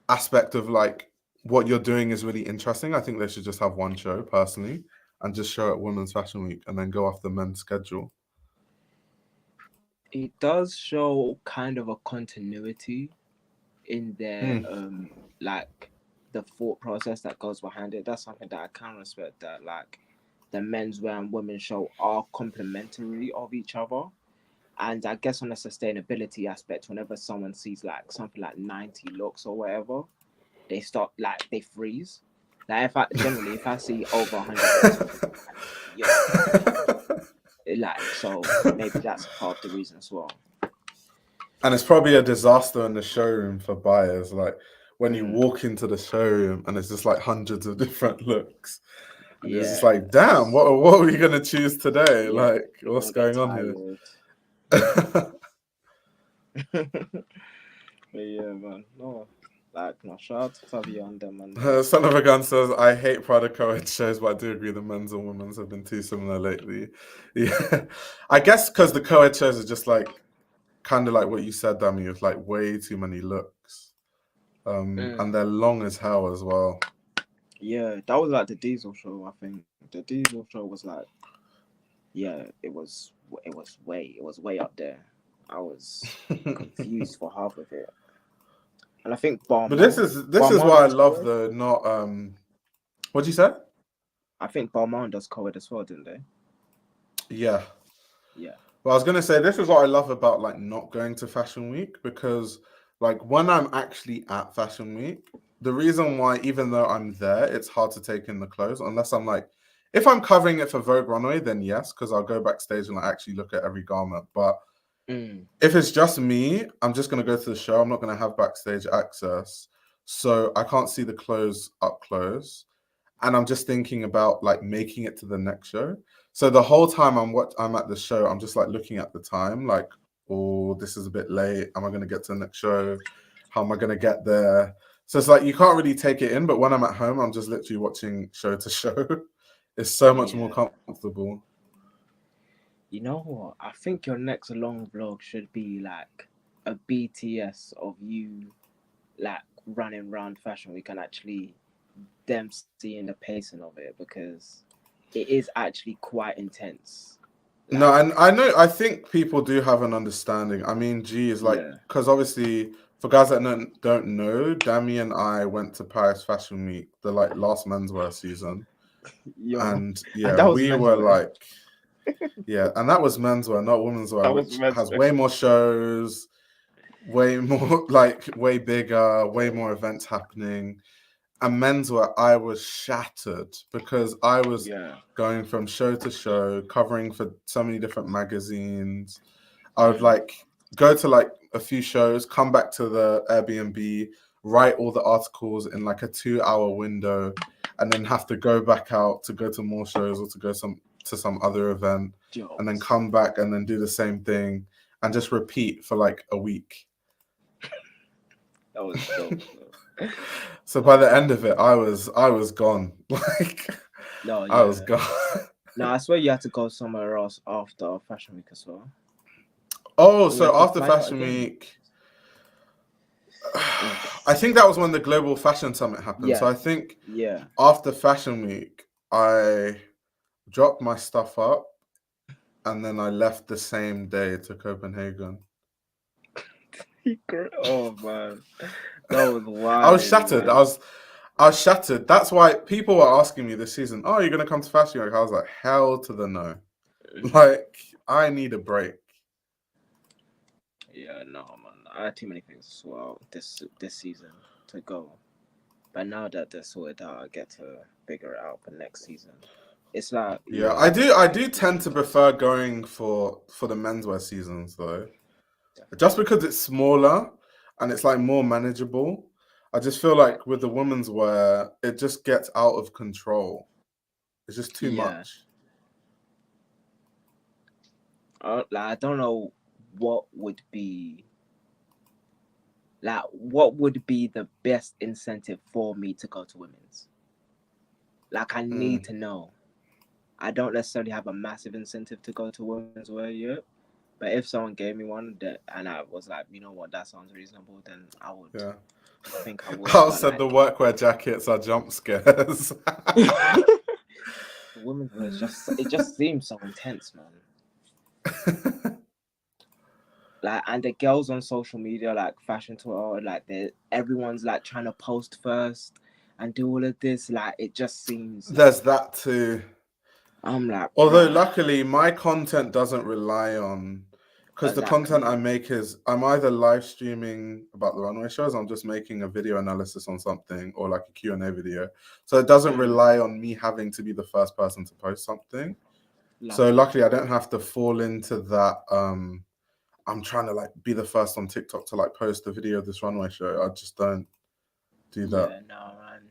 A: aspect of like what you're doing is really interesting. I think they should just have one show personally and just show it Women's Fashion Week and then go off the men's schedule.
B: It does show kind of a continuity in their
A: Mm.
B: like the thought process that goes behind it. That's something that I can respect, that like the menswear and women's show are complementary of each other. And I guess on a sustainability aspect, whenever someone sees like something like 90 looks or whatever, they start like they freeze. Like if I see over 100 looks, I'm thinking like, yo, like, so maybe that's part of the reason as well.
A: And it's probably a disaster in the showroom for buyers. Like when you
B: Mm,
A: walk into the showroom and it's just like hundreds of different looks. And you're just
B: yeah,
A: like, damn, what are we gonna choose today?
B: yeah,
A: Like,
B: you're
A: what's
B: gonna get
A: going on
B: tired.
A: here?
B: But yeah, man, no, like, no, shout out to Fabio and them, and
A: Son of a gun says, I hate Prada co-ed shows, but I do agree the men's and women's have been too similar lately. Yeah. I guess because the co-ed shows are just like kind of like what you said, Dami, with like way too many looks. And
B: mm,
A: they're long as hell as well.
B: yeah, that was like the Diesel show. I think the Diesel show was like, yeah, it was way up there. I was confused for half of it, and I think
A: But this is
B: Balmain
A: why I
B: does
A: love
B: co-ed.
A: the not what'd you say?
B: I think Balmain does co-ed as well, didn't they?
A: Yeah.
B: Yeah.
A: Well, I was gonna say this is what I love about like not going to Fashion Week because like when I'm actually at Fashion Week, the reason why even though I'm there, it's hard to take in the clothes unless I'm like if I'm covering it for Vogue Runway, then yes, because I'll go backstage and I actually look at every garment. But
B: Mm,
A: if it's just me, I'm just gonna go to the show. I'm not gonna have backstage access, so I can't see the clothes up close. And I'm just thinking about like making it to the next show. So the whole time I'm at the show, I'm just like looking at the time, like, oh, this is a bit late. Am I gonna get to the next show? How am I gonna get there? So it's like you can't really take it in, but when I'm at home, I'm just literally watching show to show. It's so much more
B: yeah.
A: comfortable.
B: You know what? I think your next long vlog should be like a BTS of you like running around Fashion Week and actually them seeing the pacing of it, because it is actually quite intense.
A: No,
B: Like,
A: and I know I think people do have an understanding. I mean, G is like
B: yeah,
A: because obviously for guys that don't know, Dami and I went to Paris Fashion Week, the like last menswear season,
B: yo,
A: and
B: and
A: yeah,
B: that was
A: we were
B: menswear.
A: like, yeah, and that was menswear, not womenswear,
B: That was
A: which has
B: menswear.
A: way more shows, way more like way bigger, way more events happening. And menswear, I was shattered because I was
B: Yeah.
A: going from show to show, covering for so many different magazines. I would
B: Mm.
A: like go to like a few shows, come back to the Airbnb, write all the articles in like a 2 hour window, and then have to go back out to go to more shows or to go to some other event, and then
B: Jokes.
A: come back and then do the same thing and just repeat for like a week.
B: That was jokes, though.
A: So by the end of it, I was gone. Like
B: No,
A: I was
B: yeah.
A: gone.
B: No, I swear you had to go somewhere else after Fashion Week as well.
A: Oh,
B: Or you
A: so
B: had to
A: after
B: fly out
A: Fashion
B: again.
A: Week,
B: Mm.
A: I think that was when the Global Fashion Summit happened. So
B: Yeah,
A: I think
B: yeah.
A: after Fashion Week, I dropped my stuff up and then I left the same day to Copenhagen.
B: Oh man, that was
A: I was
B: wild,
A: shattered.
B: man.
A: I was shattered. That's why people were asking me this season, "Oh, you're gonna come to Fashion Week?" I was like, "Hell to the no!"
B: Mm.
A: Like I need a break.
B: Yeah, no, man. I had too many things as well this season to go. But now that they're sorted out, I get to figure it out for next season. It's like,
A: Yeah,
B: yeah,
A: I do tend to prefer going for the menswear seasons though. Just
B: definitely.
A: because it's smaller and it's like more manageable. I just feel like with the women's wear, it just gets out of control. It's just too
B: Yeah,
A: much.
B: like I don't know what would be what would be the best incentive for me to go to women's. Like I need
A: Mm.
B: to know. I don't necessarily have a massive incentive to go to women's wear yet, But if someone gave me one that and I was like, you know what, that sounds reasonable, then
A: Yeah.
B: I think I would.
A: Al
B: But
A: said the
B: like
A: workwear jackets are jump scares.
B: women's wear is just it just seems so intense, man. Like and the girls on social media, like fashion Twitter, like they everyone's like trying to post first and do all of this. Like it just seems
A: There's
B: like
A: that too.
B: I'm like,
A: Although
B: bruh,
A: luckily my content doesn't rely on, because the content I
B: exactly.
A: make is I'm either live streaming about the runway shows, I'm just making a video analysis on something or like a Q&A video. So it doesn't
B: Mm,
A: rely on me having to be the first person to post something. So
B: lucky.
A: luckily I don't have to fall into that I'm trying to like be the first on TikTok to like post a video of this runway show. I just don't do that.
B: Yeah, no, man.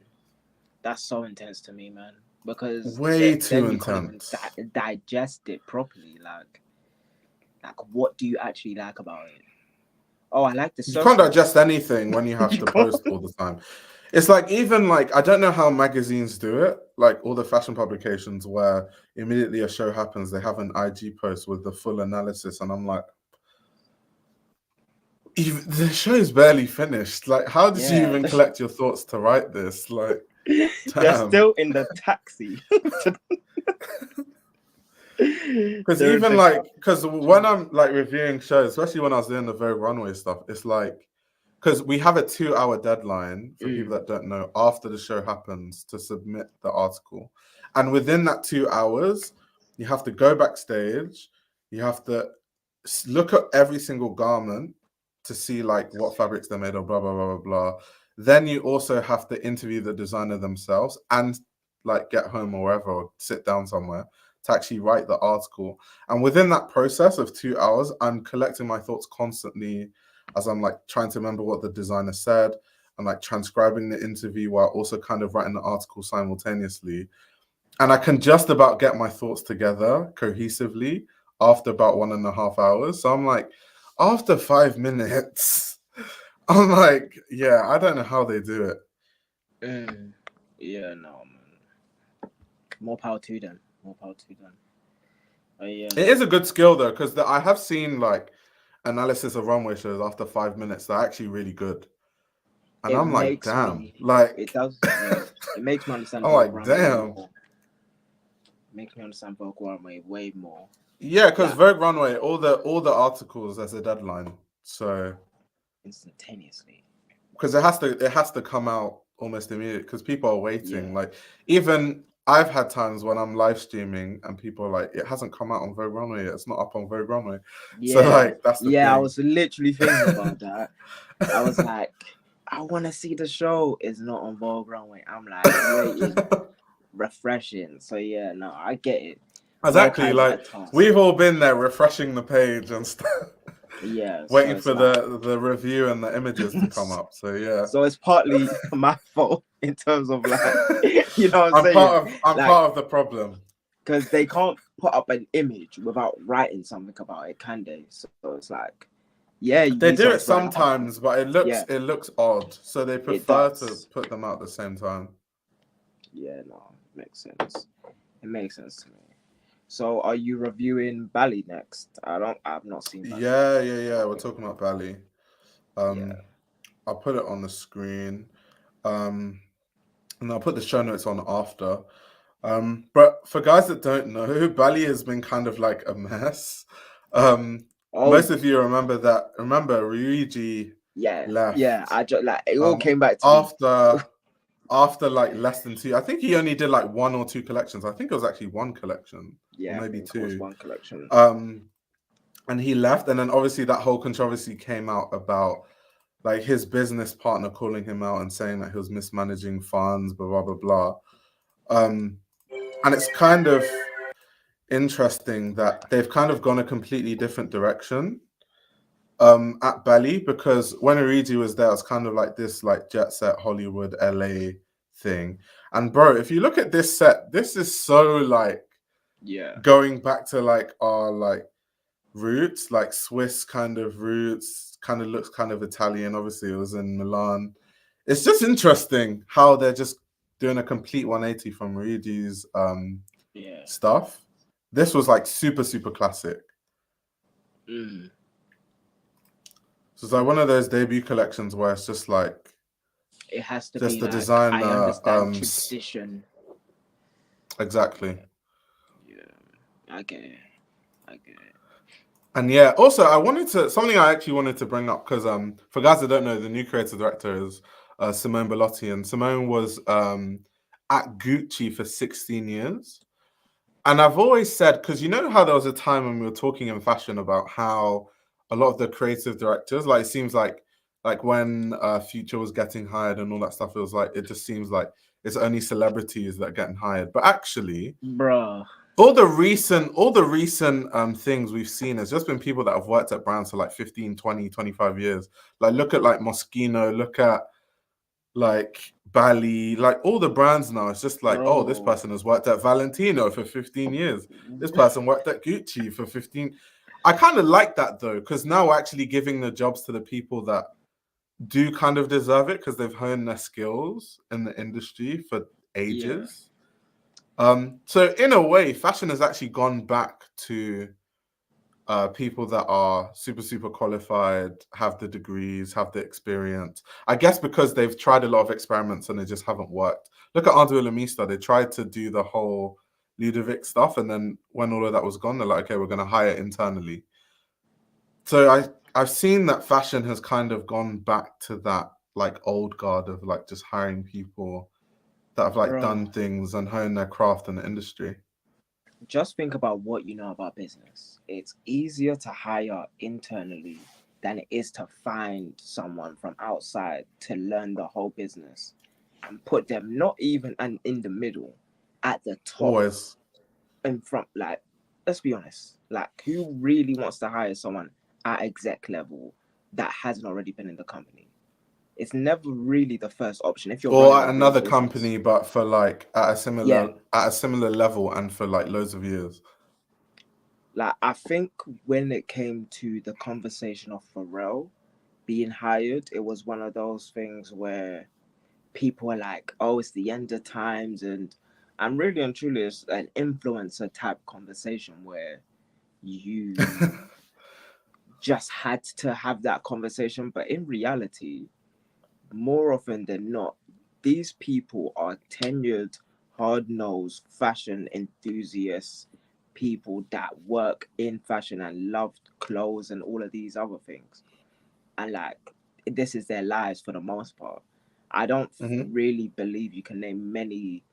B: That's so intense to me, man. Because
A: Way too
B: then you can't even
A: intense.
B: digest it properly. Like, what do you actually like about it? Oh, I like the
A: You can't
B: circles.
A: digest anything when you have
B: You
A: to
B: can't.
A: post all the time. It's like even like I don't know how magazines do it, like all the fashion publications where immediately a show happens, they have an IG post with the full analysis, and I'm like, the show's barely finished. Like, how did you
B: Yeah,
A: even collect your thoughts to write this? Like,
B: they're
A: damn.
B: still in the taxi.
A: Because
B: They're in
A: even
B: the
A: like,
B: car.
A: because when I'm like reviewing shows, especially when I was doing the Vogue runway stuff, it's like, because we have a 2 hour deadline for people
B: Mm,
A: that don't know after the show happens to submit the article. And within that 2 hours, you have to go backstage, you have to look at every single garment to see like what fabrics they're made of, blah, blah, blah, blah, blah. Then you also have to interview the designer themselves and like get home or wherever, or sit down somewhere to actually write the article. And within that process of 2 hours, I'm collecting my thoughts constantly as I'm like trying to remember what the designer said and like transcribing the interview while also kind of writing the article simultaneously. And I can just about get my thoughts together cohesively after about 1.5 hours. So I'm like, after 5 minutes, I'm like, yeah, I don't know how they do it.
B: mm. Yeah, no, man. More power to them. More power to them. Oh yeah,
A: It is
B: no.
A: a good skill though, because I have seen like analysis of runway shows after 5 minutes. They're actually really good. And
B: It
A: I'm like,
B: makes
A: damn,
B: me. It
A: like,
B: does. Yeah, it makes me understand
A: I'm
B: Vogue
A: like,
B: Runway
A: damn.
B: more. Makes me understand Vogue Runway way more.
A: Yeah, because
B: Like
A: Vogue Runway, all the articles there's a deadline. So
B: instantaneously.
A: because it has to come out almost immediately because people are waiting.
B: Yeah.
A: Like even I've had times when I'm live streaming and people are like, it hasn't come out on Vogue Runway yet. It's not up on Vogue Runway. So
B: Yeah.
A: like that's the
B: Yeah. I
A: thing.
B: was literally thinking about that. I was like, I want to see the show. It's not on Vogue Runway. I'm like waiting, refreshing. So yeah, no, I get it. Vogue
A: Exactly.
B: has a
A: Like
B: task.
A: we've all been there refreshing the page and stuff,
B: Yeah. So
A: waiting
B: it's
A: for
B: like.
A: the review and the images to come up. So yeah.
B: So it's partly my fault in terms of like, you know what I'm
A: I'm
B: saying?
A: part of I'm
B: Like,
A: part of the problem.
B: because they can't put up an image without writing something about it, can they? So it's like, yeah,
A: They
B: these
A: do
B: are
A: it
B: very hard.
A: sometimes, but it
B: Yeah,
A: looks it looks odd. So they
B: it
A: prefer to
B: does.
A: put them out at the same time.
B: Yeah, no, it makes sense. It makes sense to me. So, are you reviewing Bally next? I've not seen Bally yet.
A: Yeah. We're talking about Bally.
B: Yeah.
A: Um, I'll put it on the screen. Um, and I'll put the show notes on after. But for guys that don't know, Bali has been kind of like a mess.
B: Oh,
A: Most of you remember that. Remember, Ryuji
B: yeah, yeah.
A: left
B: I just like it all came back to me.
A: after like less than two. I think he only did like one or two collections. I think it was actually one collection or
B: Yeah, I
A: maybe
B: think it was
A: two.
B: one collection.
A: And he left, and then obviously that whole controversy came out about like his business partner calling him out and saying that he was mismanaging funds, blah blah blah blah. Um, and it's kind of interesting that they've kind of gone a completely different direction at Bally, because when Origi was there, it was kind of like this like jet set Hollywood LA thing. And bro, if you look at this set, this is so like
B: Yeah,
A: going back to like our like roots, like Swiss kind of roots, kind of looks kind of Italian. Obviously, it was in Milan. It's just interesting how they're just doing a complete 180 from Origi's
B: yeah.
A: stuff. This was like super, super classic.
B: Mm.
A: So it's like one of those debut collections where it's just like
B: It has to
A: just
B: be
A: the
B: like, I
A: designer.
B: understand to position.
A: Exactly.
B: Yeah, I get it. I get it.
A: And yeah, also I wanted to something I actually wanted to bring up because for guys that don't know, the new creative director is Simone Bellotti, and Simone was at Gucci for 16 years. And I've always said, because you know how there was a time when we were talking in fashion about how a lot of the creative directors, like it seems like when Future was getting hired and all that stuff, it was like it just seems like it's only celebrities that are getting hired. But actually,
B: Bruh.
A: all the recent things we've seen has just been people that have worked at brands for like 15, 20, 25 years. Like look at like Moschino, look at like Bally, like all the brands now. It's just like, oh, this
B: Bro.
A: person has worked at Valentino for 15 years. This person worked at Gucci for 15. I kind of like that though, because now we're actually giving the jobs to the people that do kind of deserve it because they've honed their skills in the industry for
B: Yeah.
A: ages. So in a way, fashion has actually gone back to people that are super, super qualified, have the degrees, have the experience. I guess because they've tried a lot of experiments and they just haven't worked. Look at Ardua Lamista. They tried to do the whole Ludovic stuff, and then when all of that was gone, they're like, okay, we're going to hire internally. So I've seen that fashion has kind of gone back to that like old guard of like just hiring people that have like
B: Bro.
A: done things and honed their craft in the industry.
B: Just think about what you know about business. It's easier to hire internally than it is to find someone from outside to learn the whole business and put them not even and in the middle, at the top
A: Always.
B: in front. Like, let's be honest. Like, who really wants to hire someone at exec level that hasn't already been in the company? It's never really the first option if you're
A: Or
B: running
A: at
B: a real
A: another
B: business.
A: company, but for like
B: Yeah,
A: at a similar level and for like loads of years.
B: like I think when it came to the conversation of Pharrell being hired, it was one of those things where people are like, "Oh, it's the end of times," and really and truly, it's an influencer type conversation where you just had to have that conversation. But in reality, more often than not, these people are tenured, hard nosed fashion enthusiasts, people that work in fashion and love clothes and all of these other things. And like, this is their lives for the most part. I don't
A: Hmm.
B: really believe you can name many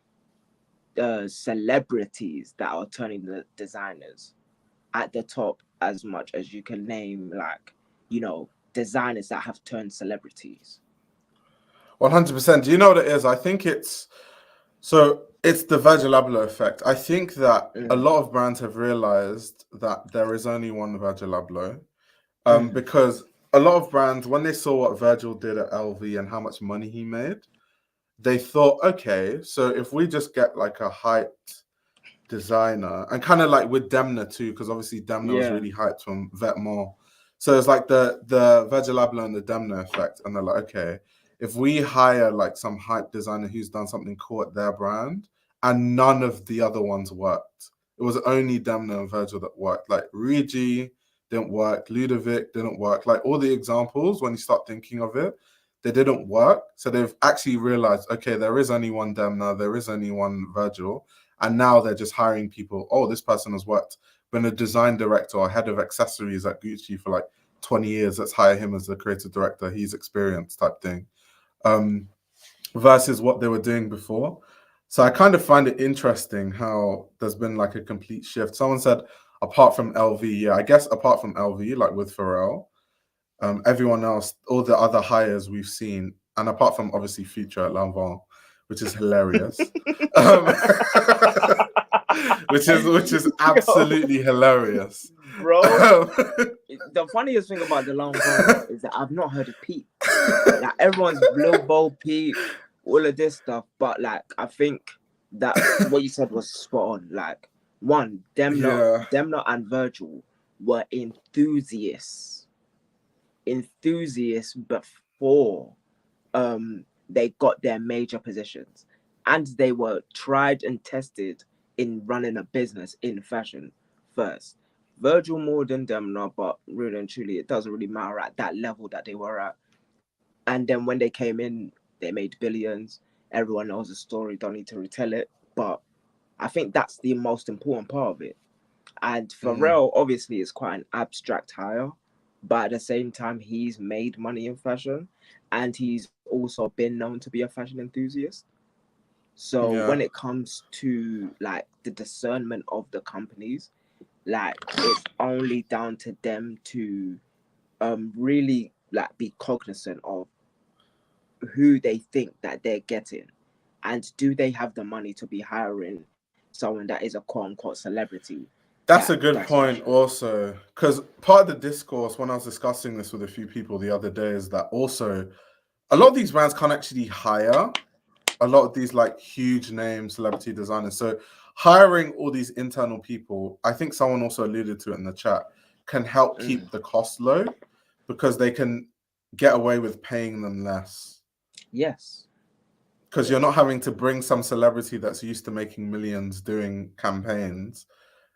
B: celebrities that are turning the designers at the top as much as you can name, like, designers that have turned celebrities.
A: 100%. Do you know what it is? I think it's the Virgil Abloh effect. I think that a
B: Mm,
A: lot of brands have realized that there is only one Virgil Abloh.
B: mm,
A: Because a lot of brands, when they saw what Virgil did at LV and how much money he made, they thought, okay, so if we just get like a hyped designer and kind of like with Demna too, because obviously Demna was
B: yeah.
A: really hyped from Vetements. So it's like the Virgil Abloh and the Demna effect, and they're like, okay, if we hire like some hype designer who's done something cool at their brand, and none of the other ones worked. It was only Demna and Virgil that worked. Like Rigi didn't work, Ludovic didn't work. Like all the examples, when you start thinking of it, they didn't work. So they've actually realized, okay, there is only one Demna, there is only one Virgil, and now they're just hiring people. Oh, this person has worked, been a design director or head of accessories at Gucci for like 20 years. Let's hire him as the creative director. He's experienced type thing. Um, versus what they were doing before. So I kind of find it interesting how there's been like a complete shift. Someone said, apart from LV, yeah, I guess apart from LV, like with Pharrell, everyone else, all the other hires we've seen, and apart from obviously Future at Lanvin, which is hilarious. Um, which is
B: Yo,
A: absolutely hilarious.
B: bro.
A: Um,
B: The funniest thing about the long phone is that I've not heard of Peep. Like, everyone's Lil Bo Peep, all of this stuff. But like, I think that what you said was spot on. Like, one,
A: yeah,
B: Demna and Virgil were enthusiasts before they got their major positions, and they were tried and tested in running a business in fashion first. Virgil more than Demna, but really and truly, it doesn't really matter at that level that they were at. And then when they came in, they made billions. Everyone knows the story, don't need to retell it. But I think that's the most important part of it. And Pharrell, obviously, is quite an abstract hire, but at the same time, he's made money in fashion, and he's also been known to be a fashion enthusiast. So when
A: Yeah,
B: it comes to like the discernment of the companies, like it's only down to them to really like be cognizant of who they think that they're getting, and do they have the money to be hiring someone that is a quote unquote celebrity
A: that's
B: that
A: a good
B: does
A: point
B: fashion.
A: also. Because part of the discourse when I was discussing this with a few people the other day is that also a lot of these brands can't actually hire a lot of these like huge name celebrity designers. So hiring all these internal people, I think someone also alluded to it in the chat, can help
B: Mm,
A: keep the cost low because they can get away with paying them less.
B: yes,
A: Because you're not
B: yes,
A: having to bring some celebrity that's used to making millions doing campaigns.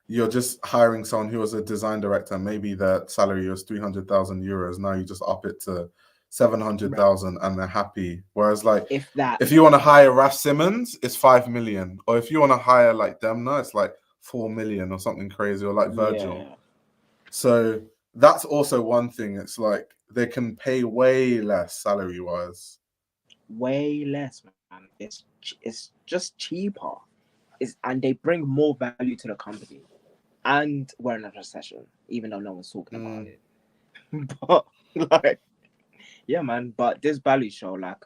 A: You're just hiring someone who was a design director. Maybe their salary was 300,000 euros. Now you just up it to
B: bro.
A: 700,000 and they're happy. Whereas, like,
B: If that,
A: if you want to hire Raf Simmons, it's 5 million. Or if you want to hire like Demna, it's like 4 million or something crazy, or like Virgil.
B: yeah,
A: So that's also one thing. It's like they can pay way less salary wise.
B: way less, man. It's just cheaper. Is and they bring more value to the company. And we're in a recession, even though no one's talking about
A: Mm.
B: it. But like, yeah, man. But this ballet show, like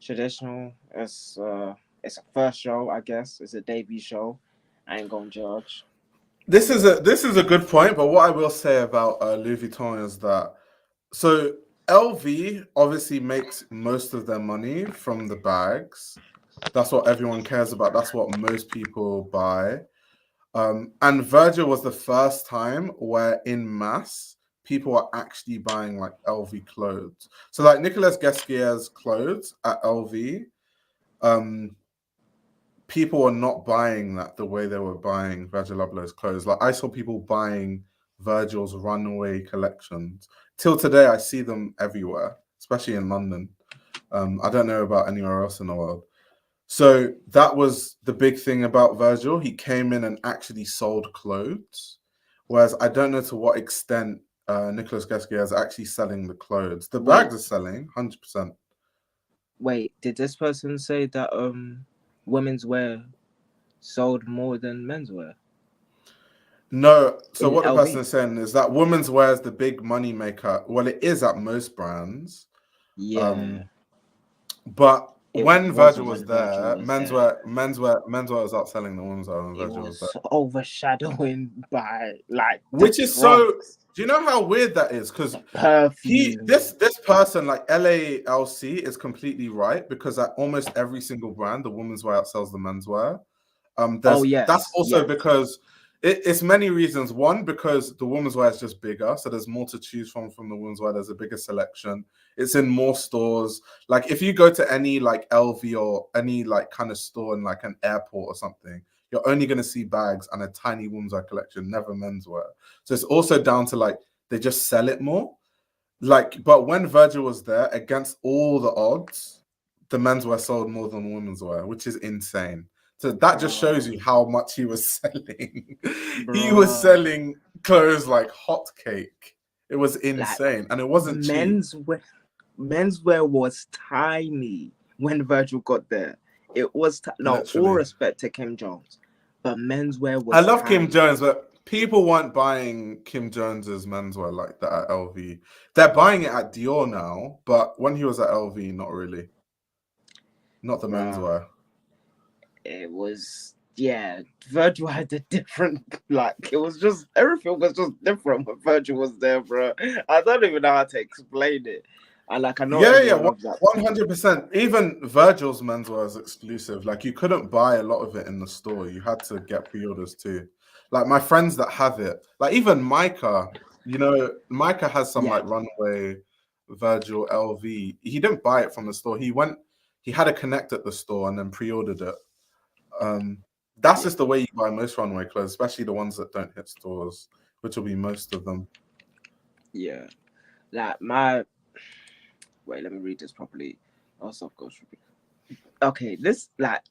B: traditional, it's a first show, I guess. It's a debut show. I ain't gonna judge.
A: This is a good point, but what I will say about Louis Vuitton is that so LV obviously makes most of their money from the bags. That's what everyone cares about. That's what most people buy. And Virgil was the first time where in mass people are actually buying like LV clothes. So like Nicolas Guesquier's clothes at LV, um, people are not buying that the way they were buying Virgil Abloh's clothes. Like I saw people buying Virgil's runway collections. Till today, I see them everywhere, especially in London. I don't know about anywhere else in the world. So that was the big thing about Virgil. He came in and actually sold clothes, whereas I don't know to what extent Nicolas Gasquet is actually selling the clothes. The bags
B: Wait,
A: are selling 100%.
B: wait. Did this person say that women's wear sold more than menswear
A: No, so
B: in
A: what the person
B: LV?
A: is saying is that women's wear is the big money maker. Well, it is at most brands.
B: Yeah,
A: Um, but
B: it
A: when
B: wasn't
A: Virgil was
B: when Virgil
A: there,
B: was there.
A: menswear was outselling the women's wear when
B: It
A: Virgil was there.
B: was overshadowing by like the
A: Which is so.
B: trunks,
A: Do you know how weird that is? Because
B: the perfume.
A: this person like LALC is completely right because at almost every single brand, the women's wear outsells the menswear.
B: Oh
A: That's
B: yes,
A: also
B: yes.
A: because it's many reasons. One, because the women's wear is just bigger, so there's more to choose from the women's wear. There's a bigger selection. It's in more stores. Like if you go to any like LV or any like kind of store in like an airport or something, you're only going to see bags and a tiny women's wear collection, never menswear. So it's also down to like they just sell it more. Like, but when Virgil was there, against all the odds, the menswear sold more than women's wear, which is insane. So that just shows
B: Bruh,
A: you how much he was selling. He was
B: bruh.
A: selling clothes like hotcake. It was
B: Like
A: insane, and it wasn't cheap.
B: menswear was tiny when Virgil got there. It was no, all
A: Literally,
B: respect to Kim Jones, but menswear
A: I
B: was
A: love Kim
B: tiny.
A: Jones, but people weren't buying Kim Jones's menswear like that at LV. They're buying it at Dior now, but when he was at LV, not really. Not the
B: Bruh,
A: menswear.
B: it was yeah. Virgil had a different like it was just everything was just different when Virgil was there, bro. I don't even know how to explain it. And like I know
A: Yeah,
B: everyone loves that.
A: 100%. Even Virgil's menswear is exclusive. Like you couldn't buy a lot of it in the store. You had to get pre-orders too. Like my friends that have it, like even Micah, Micah has some
B: Yeah,
A: like runway Virgil LV. He didn't buy it from the store. He had a connect at the store and then pre-ordered it. That's
B: yeah,
A: just the way you buy most runway clothes, especially the ones that don't hit stores. which will be most of them.
B: Yeah. Like wait, let me read this properly. Also, of course, okay. This like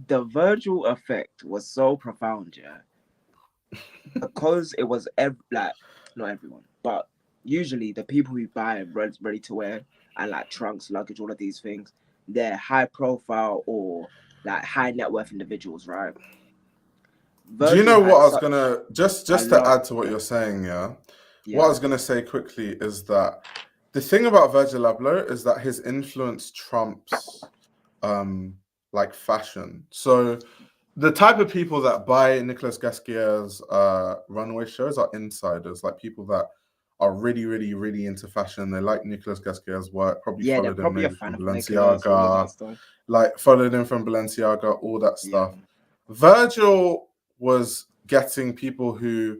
B: the Virgil effect was so profound, yeah, because it was like not everyone, but usually the people who buy ready to wear and like trunks, luggage, all of these things, they're high profile or like high net worth individuals, right?
A: Do you
B: Virgil
A: know what
B: had
A: I was
B: such
A: gonna
B: a
A: just to
B: lot.
A: add to what you're saying, yeah? What I
B: Yeah,
A: was gonna say quickly is that the thing about Virgil Abloh is that his influence trumps um like fashion. So the type of people that buy Nicolas Gasquier's runway shows are insiders, like people that are really, really, really into fashion. They like Nicolas Gasquier's work, probably
B: yeah, they're
A: followed him
B: probably a
A: maybe
B: fan
A: from
B: of Nicholas, all of that
A: Balenciaga,
B: stuff.
A: like followed him from Balenciaga, all that
B: Yeah,
A: stuff. Virgil was getting people who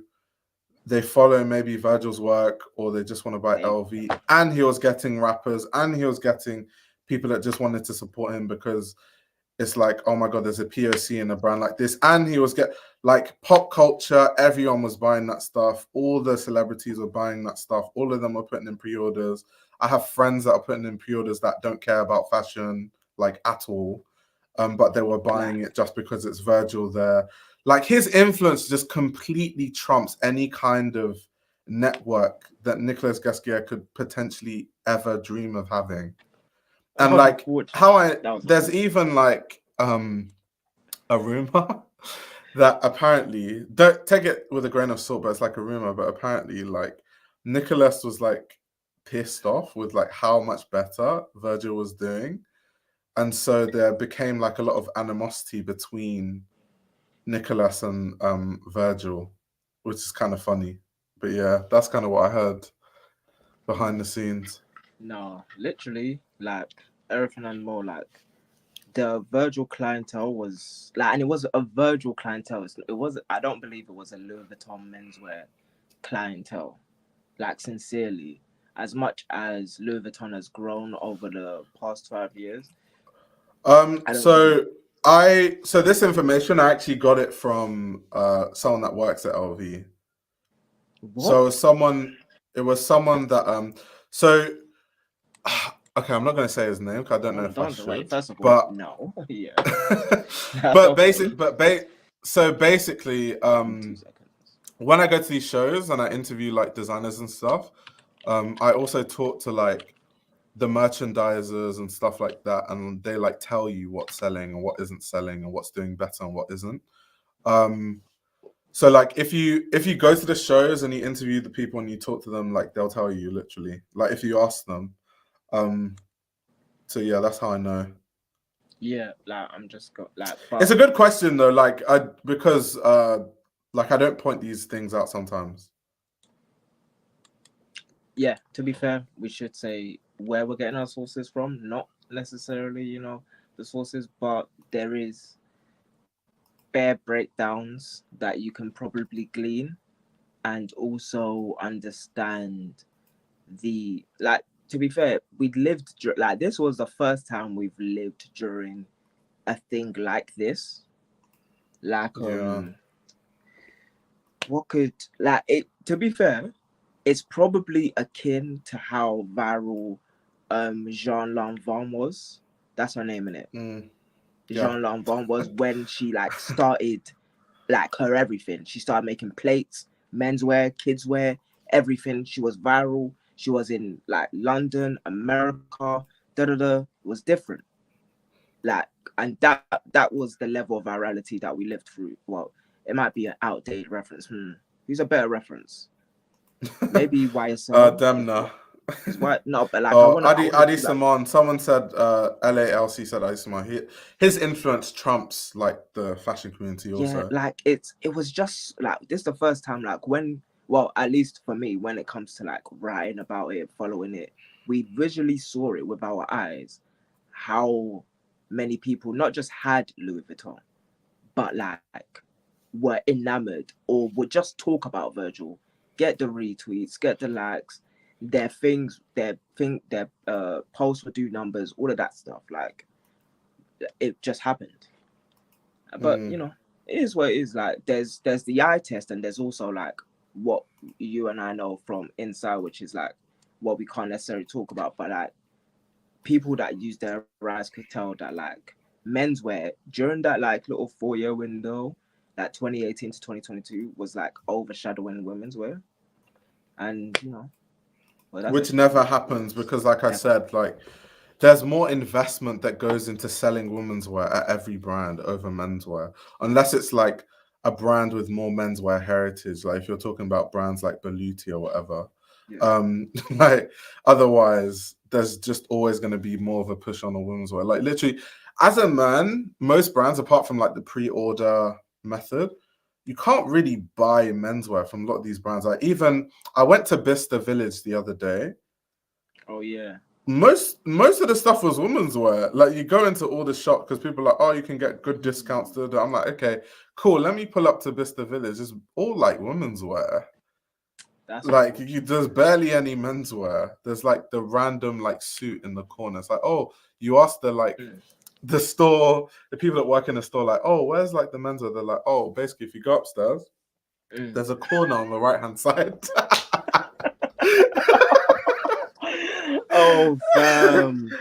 A: they follow maybe Virgil's work or they just want to buy
B: they
A: LV, and he was getting rappers and he was getting people that just wanted to support him because it's like, oh my god, there's a POC in a brand like this, and he was like pop culture. Everyone was buying that stuff. All the celebrities were buying that stuff. All of them were putting in pre-orders. I have friends that are putting in pre-orders that don't care about fashion like at all, but they were
B: like
A: buying it just because it's Virgil there. Like his influence just completely trumps any kind of network that Nicolas Gasquet could potentially ever dream of having. And like
B: unfortunately,
A: how I
B: that was
A: there's
B: unfortunate.
A: even like a rumor that apparently, don't take it with a grain of salt, but it's like a rumor, but apparently like Nicholas was like pissed off with like how much better Virgil was doing. And so there became like a lot of animosity between Nicholas and Virgil, which is kind of funny. But yeah, that's kind of what I heard behind the scenes.
B: No, literally, like everything and more. Like the Virgil clientele was like, and it was a Virgil clientele. It was. I don't believe it was a Louis Vuitton menswear clientele. Like sincerely, as much as Louis Vuitton has grown over the past 5 years, I don't believe.
A: So this information I actually got it from someone that works at LV.
B: What?
A: So it was someone that so okay, I'm not gonna say his name because I don't know if I
B: Don't wait.
A: should,
B: First of all,
A: but
B: no. Yeah, that's
A: but
B: okay.
A: basic but ba- so basically
B: Give me 2 seconds.
A: when I go to these shows and I interview like designers and stuff, I also talk to like the merchandisers and stuff like that, and they like tell you what's selling and what isn't selling and what's doing better and what isn't. Um, so like if you go to the shows and you interview the people and you talk to them, like they'll tell you literally. Like if you ask them. Um, so yeah, that's how I know.
B: Yeah, like I'm just got like,
A: It's
B: but
A: a good question though, like I because like I don't point these things out sometimes.
B: yeah. To be fair, we should say where we're getting our sources from, not necessarily the sources, but there is bare breakdowns that you can probably glean and also understand the like. To be fair, we lived like this was the first time we've lived during a thing like this. Like
A: Yeah.
B: what could like it? To be fair, it's probably akin to how viral Jean Lanvin was. That's her name in it.
A: Mm, yeah.
B: Jean Lanvin was when she like started like her everything. She started making plates, menswear, kidswear, everything. She was viral. She was in like London, America, da da da. It was different. Like, and that was the level of virality that we lived through. Well, it might be an outdated reference. Who's a better reference? Maybe YSL.
A: Demna.
B: Is why no, but like
A: Oh,
B: I wanna
A: Adi
B: do like
A: Simon. Someone said LALC said Adi Simon. His influence trumps like the fashion community
B: yeah,
A: also.
B: like it was just like this the first time like when well at least for me when it comes to like writing about it, following it, we visually saw it with our eyes how many people not just had Louis Vuitton but like were enamored or would just talk about Virgil, get the retweets, get the likes, their posts would do numbers, all of that stuff. Like it just happened. But
A: Mm,
B: it is what it is. Like there's the eye test and there's also like what you and I know from inside, which is like what we can't necessarily talk about, but like people that use their eyes could tell that like menswear during that like little 4 year window, that 2018 to 2022 was like overshadowing women's wear. And well, that's
A: Which
B: just what it
A: never
B: is.
A: happens because, like I
B: Never.
A: said, like there's more investment that goes into selling women's wear at every brand over menswear, unless it's like a brand with more menswear heritage. Like if you're talking about brands like Beluti or whatever,
B: Yeah.
A: like otherwise, there's just always going to be more of a push on the women's wear. Like literally, as a man, most brands, apart from like the pre-order method, you can't really buy menswear from a lot of these brands. Like even I went to Bicester Village the other day.
B: Oh yeah.
A: Most of the stuff was women's wear. Like you go into all the shop because people are like, oh, you can get good discounts. I'm like, okay, cool. Let me pull up to Bicester Village. It's all like women's wear.
B: That's
A: Like
B: unfortunate.
A: there's barely any menswear. There's like the random like suit in the corner. It's like, oh, you ask the like
B: Mm,
A: the store, the people that work in the store, like, oh, where's like the menswear? They're like, oh, basically, if you go upstairs,
B: mm.
A: there's a corner on the right hand side.
B: Oh, fam.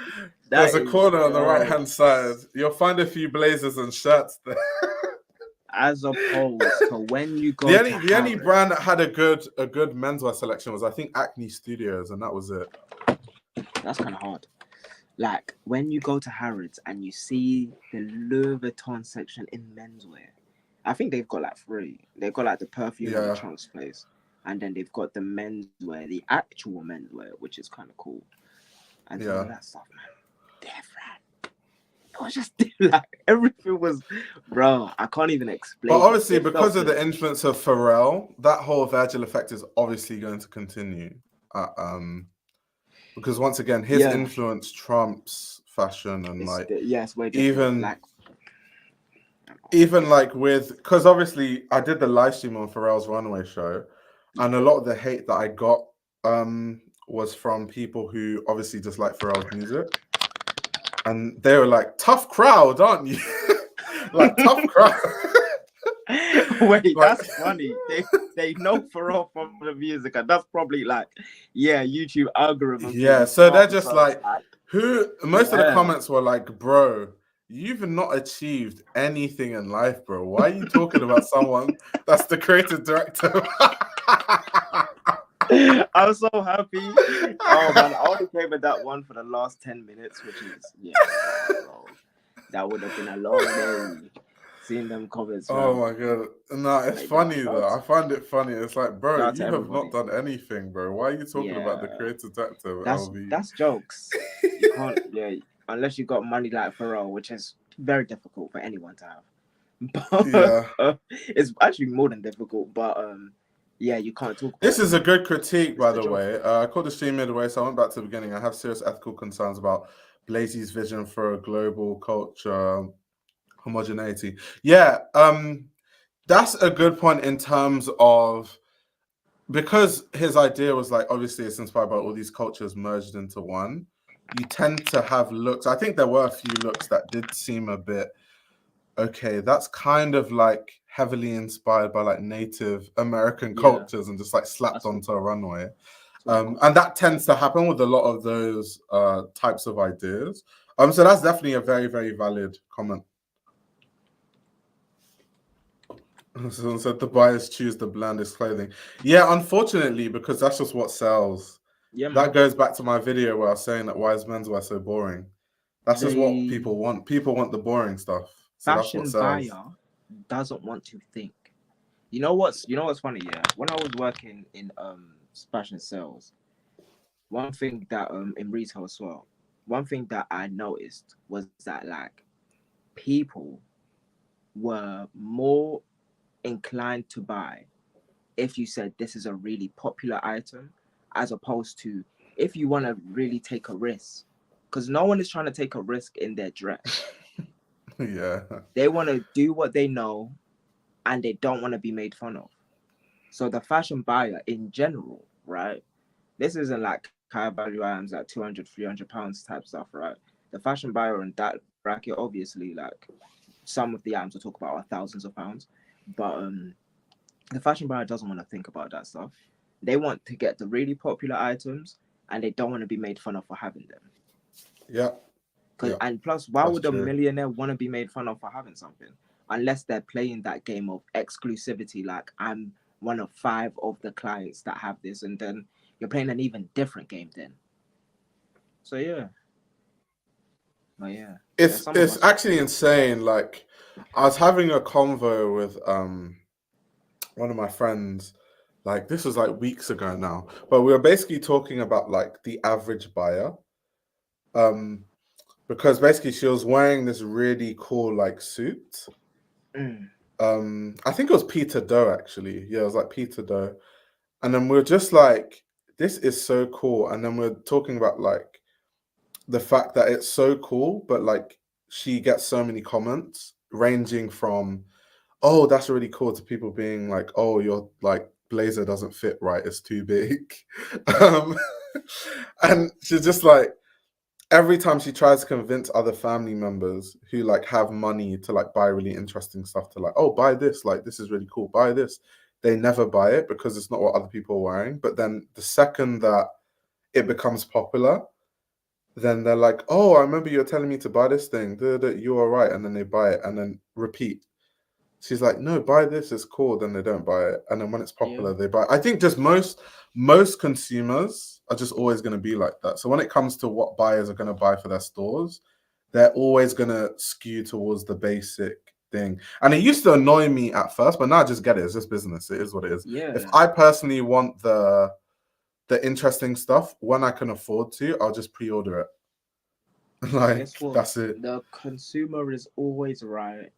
A: There's
B: That
A: a
B: is
A: corner on the right hand side.
B: jokes.
A: You'll find a few blazers and shirts there.
B: As opposed to when you
A: The
B: go
A: only
B: to
A: the only brand that
B: Harrods.
A: had a good menswear selection was I think Acne Studios, and that was it.
B: That's kind of hard. Like when you go to Harrods and you see the Louis Vuitton section in menswear. I think they've got like three. They've got like the perfume and the
A: Yeah,
B: trunks place. And then they've got the menswear, the actual menswear, which is kind of cool. And some of
A: yeah.
B: that stuff, man, different. It was just like everything was, bro. I can't even
A: But
B: explain it.
A: obviously,
B: It felt
A: because of
B: good.
A: the influence of Pharrell, that whole Virgil effect is obviously going to continue. Uh, um, because once again, his
B: Yeah,
A: influence trumps fashion, and
B: it's
A: like
B: yeah, it's way different.
A: even
B: Like,
A: even like with because obviously I did the live stream on Pharrell's runway show, and a lot of the hate that I got was from people who obviously just like Pharrell's music, and they were like, "Tough crowd, aren't you?" Like tough crowd.
B: wait,
A: Like
B: that's funny. They know Pharrell from the music, and that's probably like, yeah, YouTube algorithm
A: yeah,
B: being
A: so they're
B: smart.
A: just
B: So it's
A: like,
B: like,
A: who? Most of the
B: yeah.
A: comments were like, "Bro, you've not achieved anything in life, bro. Why are you talking about someone that's the creative director?"
B: I'm so happy. Oh man, I only came with that one for the last 10 minutes, which is bro. That would have been a long day. Seeing them comments,
A: Oh
B: fam.
A: my god. No, it's
B: Like, nah,
A: funny though. I find it funny. It's like, bro,
B: shout out to
A: you have not
B: everybody.
A: done anything, bro. Why are you talking about the
B: Yeah,
A: creative director of
B: that's
A: LV?
B: that's jokes. You can't, yeah, unless you got money like Pharrell, which is very difficult for anyone to have. But
A: Yeah.
B: it's actually more than difficult. But yeah, you can't talk
A: This
B: about
A: is
B: him.
A: a good critique,
B: It's
A: by
B: the
A: the
B: joke.
A: way. I called the stream midway, so I went back to the beginning. I have serious ethical concerns about Blazy's vision for a global culture homogeneity. Yeah, that's a good point in terms of because his idea was like obviously it's inspired by all these cultures merged into one. You tend to have looks. I think there were a few looks that did seem a bit okay. That's kind of like heavily inspired by like Native American
B: Yeah,
A: cultures and just like slapped
B: that's what
A: onto a runway.
B: that's what it was.
A: And that tends to happen with a lot of those types of ideas. So that's definitely a very, very valid comment. Someone said the buyers choose the blandest clothing. Yeah, unfortunately, because that's just what sells.
B: Yeah,
A: That
B: man.
A: goes back to my video where I was saying that why is menswear so boring? That's just what
B: The
A: people want. People want the boring stuff. So that's what
B: fashion
A: sells.
B: buyer doesn't want to think. You know what's funny, yeah? When I was working in fashion sales, one thing that in retail as well, one thing that I noticed was that like people were more inclined to buy if you said this is a really popular item, as opposed to if you want to really take a risk. Because no one is trying to take a risk in their dress.
A: Yeah.
B: They want to do what they know and they don't want to be made fun of. So the fashion buyer in general, right? This isn't like high value items like 200, £300 type stuff, right? The fashion buyer in that bracket, obviously, like some of the items we'll talk about are thousands of pounds. But The fashion brand doesn't want to think about that stuff. They want to get the really popular items, and they don't want to be made fun of for having them.
A: Yeah, yeah,
B: And plus, why
A: that's
B: would a
A: true.
B: millionaire want to be made fun of for having something? Unless they're playing that game of exclusivity, like I'm one of five of the clients that have this, and then you're playing an even different game then. So yeah, but yeah, there's some of
A: It's
B: us.
A: actually insane. Like, I was having a convo with one of my friends. Like, this was like weeks ago now, but we were basically talking about like the average buyer. Um, because basically she was wearing this really cool like suit.
B: Mm,
A: I think it was Peter Doe actually. Yeah, it was like Peter Doe. And then we're just like, this is so cool. And then we're talking about like the fact that it's so cool, but like she gets so many comments ranging from, oh, that's really cool, to people being like, oh, your like blazer doesn't fit right, it's too big. um, and she's just like, every time she tries to convince other family members who like have money to like buy really interesting stuff to like, oh, buy this, like this is really cool, buy this, they never buy it because it's not what other people are wearing. But then the second that it becomes popular, then they're like, oh, I remember you were telling me to buy this thing, you are right, and then they buy it and then repeat. She's like, no, buy this, it's cool. Then they don't buy it, and then when it's
B: yeah,
A: popular, they buy it. I think just most consumers are just always going to be like that. So when it comes to what buyers are going to buy for their stores, they're always going to skew towards the basic thing. And it used to annoy me at first, but now I just get it. It's just business. It is what it is. If
B: yeah.
A: I personally want the interesting stuff when I can afford to, I'll just pre-order it.
B: But guess
A: Like
B: what?
A: that's it.
B: The consumer is always right.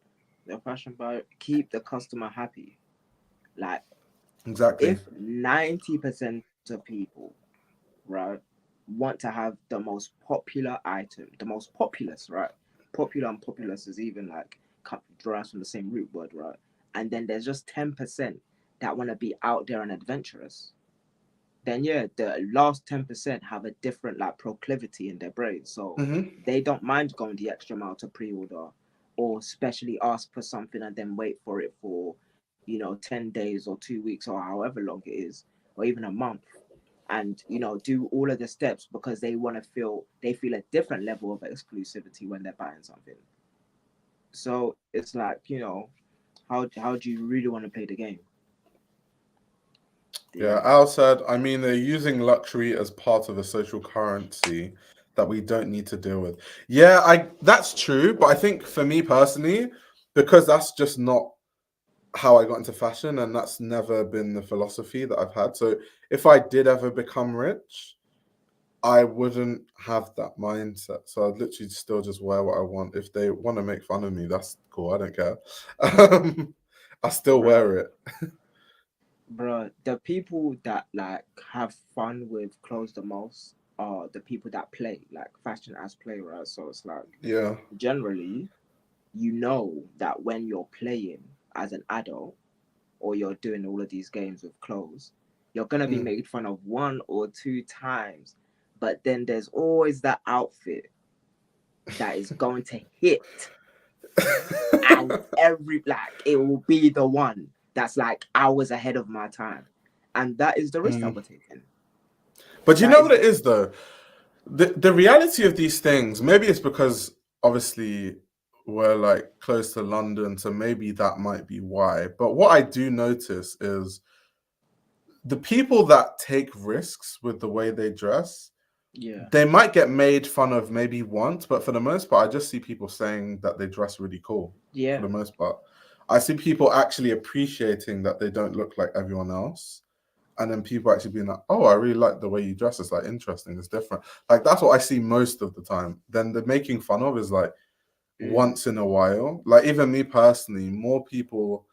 B: The fashion buyer keep the customer happy. Like
A: Exactly.
B: if 90% of people, right, want to have the most popular item, the most populous, right? Popular and populous is even like derives from the same root word, right? And then there's just 10% that want to be out there and adventurous. Then yeah, the last 10% have a different like proclivity in their brain, so
A: Hmm.
B: they don't mind going the extra mile to pre-order or specially ask for something and then wait for it for 10 days or 2 weeks or however long it is, or even a month, and do all of the steps because they feel a different level of exclusivity when they're buying something. So it's like, how do you really want to play the game?
A: Yeah,
B: Yeah,
A: Al said, I mean, they're using luxury as part of a social currency that we don't need to deal with. Yeah, I that's true, but I think for me personally, because that's just not how I got into fashion, and that's never been the philosophy that I've had. So if I did ever become rich, I wouldn't have that mindset. So I'd literally still just wear what I want. If they want to make fun of me, that's cool. I don't care. I still
B: bro.
A: wear it.
B: Bro, the people that like have fun with clothes the most are the people that play, like fashion as play, right? So it's like
A: Yeah.
B: generally, that when you're playing as an adult or you're doing all of these games with clothes, you're gonna be
A: Mm.
B: made fun of one or two times. But then there's always that outfit that is going to hit, and every like it will be the one that's like hours ahead of my time. And that is the risk that
A: Mm.
B: we're taking.
A: But you
B: That
A: know
B: is
A: what it is though? The reality of these things, maybe it's because obviously we're like close to London, so maybe that might be why. But what I do notice is the people that take risks with the way they dress,
B: yeah,
A: they might get made fun of maybe once, but for the most part, I just see people saying that they dress really cool for
B: yeah,
A: the most part. I see people actually appreciating that they don't look like everyone else. And then people actually being like, oh, I really like the way you dress. It's like interesting, it's different. Like that's what I see most of the time. Then the making fun of is like
B: mm,
A: once in a while. Like even me personally, more people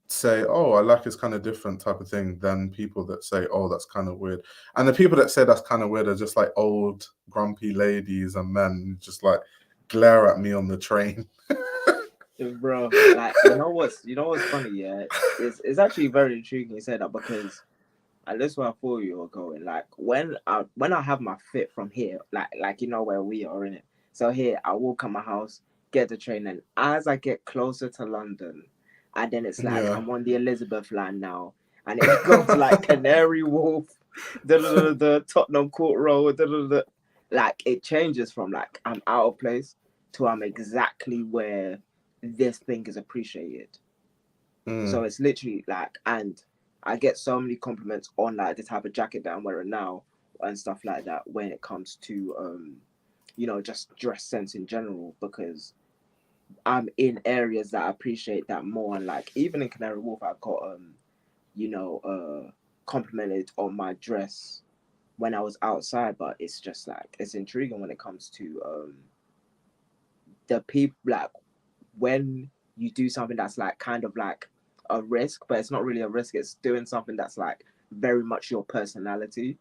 A: say, "Oh, I like it's kind of different" type of thing than people that say, "Oh, that's kind of weird." And the people that say that's kind of weird are just like old grumpy ladies and men who just like glare at me on the train.
B: bro. Like you know what's funny? Yeah, it's actually very intriguing you said that because and that's where I thought you were going. Like when I have my fit from here, like where we are in it. So here I walk out my house, get the train, and as I get closer to London, and then it's like
A: Yeah.
B: I'm on the Elizabeth line now, and it goes like Canary Wharf, the Tottenham Court Road, like it changes from like I'm out of place to I'm exactly where this thing is appreciated. So
A: Mm.
B: it's literally like, and I get so many compliments on like the type of jacket that I'm wearing now and stuff like that when it comes to just dress sense in general, because I'm in areas that appreciate that more. And like even in Canary Wharf, I got complimented on my dress when I was outside. But it's just like it's intriguing when it comes to the people, like when you do something that's like kind of like a risk, but it's not really a risk. It's doing something that's like very much your personality.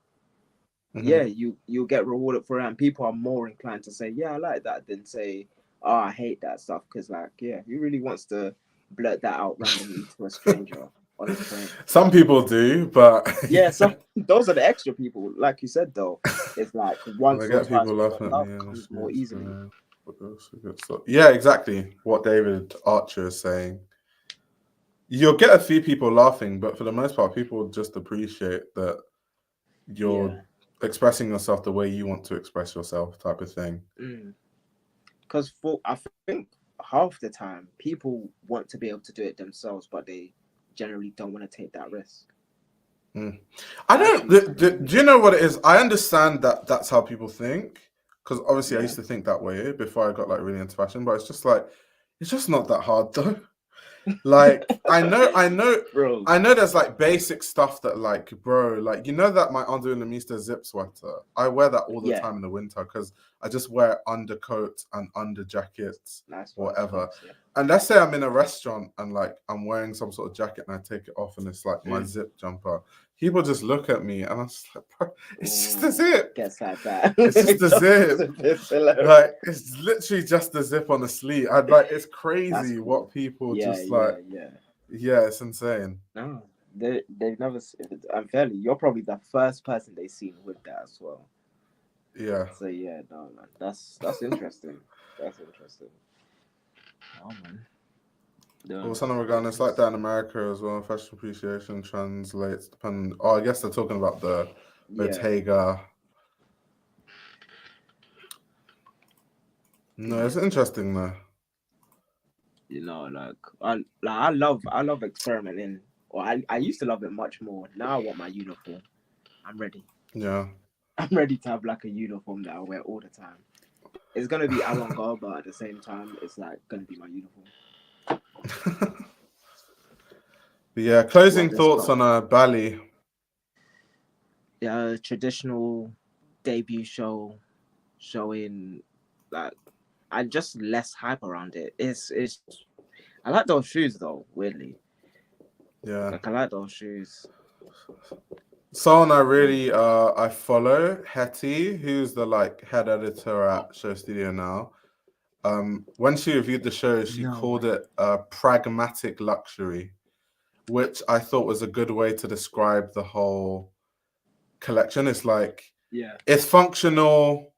B: Yeah,
A: Hmm.
B: you'll get rewarded for it, and people are more inclined to say, "Yeah, I like that," than say, "Oh, I hate that stuff." Because like, yeah, who really wants to blurt that out randomly to a stranger on the train?
A: Some people do, but
B: Yeah, so those are the extra people. Like you said, though, it's like
A: and I
B: once or
A: get
B: twice
A: people
B: what
A: laughing at
B: love
A: me on the
B: comes more
A: streets.
B: easily.
A: Yeah, exactly what David Archer is saying. You'll get a few people laughing, but for the most part, people just appreciate that you're
B: Yeah.
A: expressing yourself the way you want to express yourself, type of thing.
B: Because for I think half the time people want to be able to do it themselves, but they generally don't want to take that risk.
A: Mm. I
B: I
A: don't.
B: actually used to be
A: Do you know what it is? I understand that that's how people think, because obviously I
B: yeah,
A: used to think that way before I got like really into fashion. But it's just like it's just not that hard though. Like
B: bro.
A: I know. There's like basic stuff that like, bro, like you know that my Under the Mister zip sweater. I wear that all the
B: Yeah,
A: time in the winter because I just wear undercoats and under jackets
B: nice
A: or
B: ones,
A: whatever.
B: nice. Yeah.
A: And let's say I'm in a restaurant and like I'm wearing some sort of jacket and I take it off and it's like my
B: Mm.
A: zip jumper. People just look at me and I'm just like, bro, it's just a
B: Ooh,
A: zip.
B: gets like that.
A: It's just a zip.
B: It's hilarious.
A: Like it's literally just a zip on the sleeve. I'd like it's
B: That's
A: crazy
B: cool.
A: what people
B: Yeah,
A: just like.
B: yeah, yeah.
A: Yeah, it's insane.
B: No, they've never. Unfairly, you're probably the first person they've seen with that as well.
A: Yeah.
B: So yeah, no man, that's interesting. That's interesting. Oh man,
A: Well,
B: the
A: Son of a Gun, it's like that in America as well. Fashion appreciation translates depending. Oh, I guess they're talking about the
B: yeah,
A: Bottega. No,
B: yeah.
A: it's interesting though.
B: Like I love experimenting. Or I used to love it much more. Now I want my uniform. I'm ready.
A: Yeah.
B: I'm ready to have like a uniform that I wear all the time. It's gonna be avant-garde, but at the same time, it's like gonna be my uniform.
A: But yeah,
B: What
A: closing
B: this
A: thoughts
B: cloth?
A: on Bally.
B: Yeah, traditional debut show showing like and just less hype around it. It's I like those shoes though, weirdly.
A: Yeah.
B: Like I like those shoes.
A: Someone I really I follow, Hetty, who's the like head editor at Show Studio now. When she reviewed the show, she
B: No
A: called
B: way.
A: it a pragmatic luxury, which I thought was a good way to describe the whole collection. It's like
B: Yeah.
A: it's functional,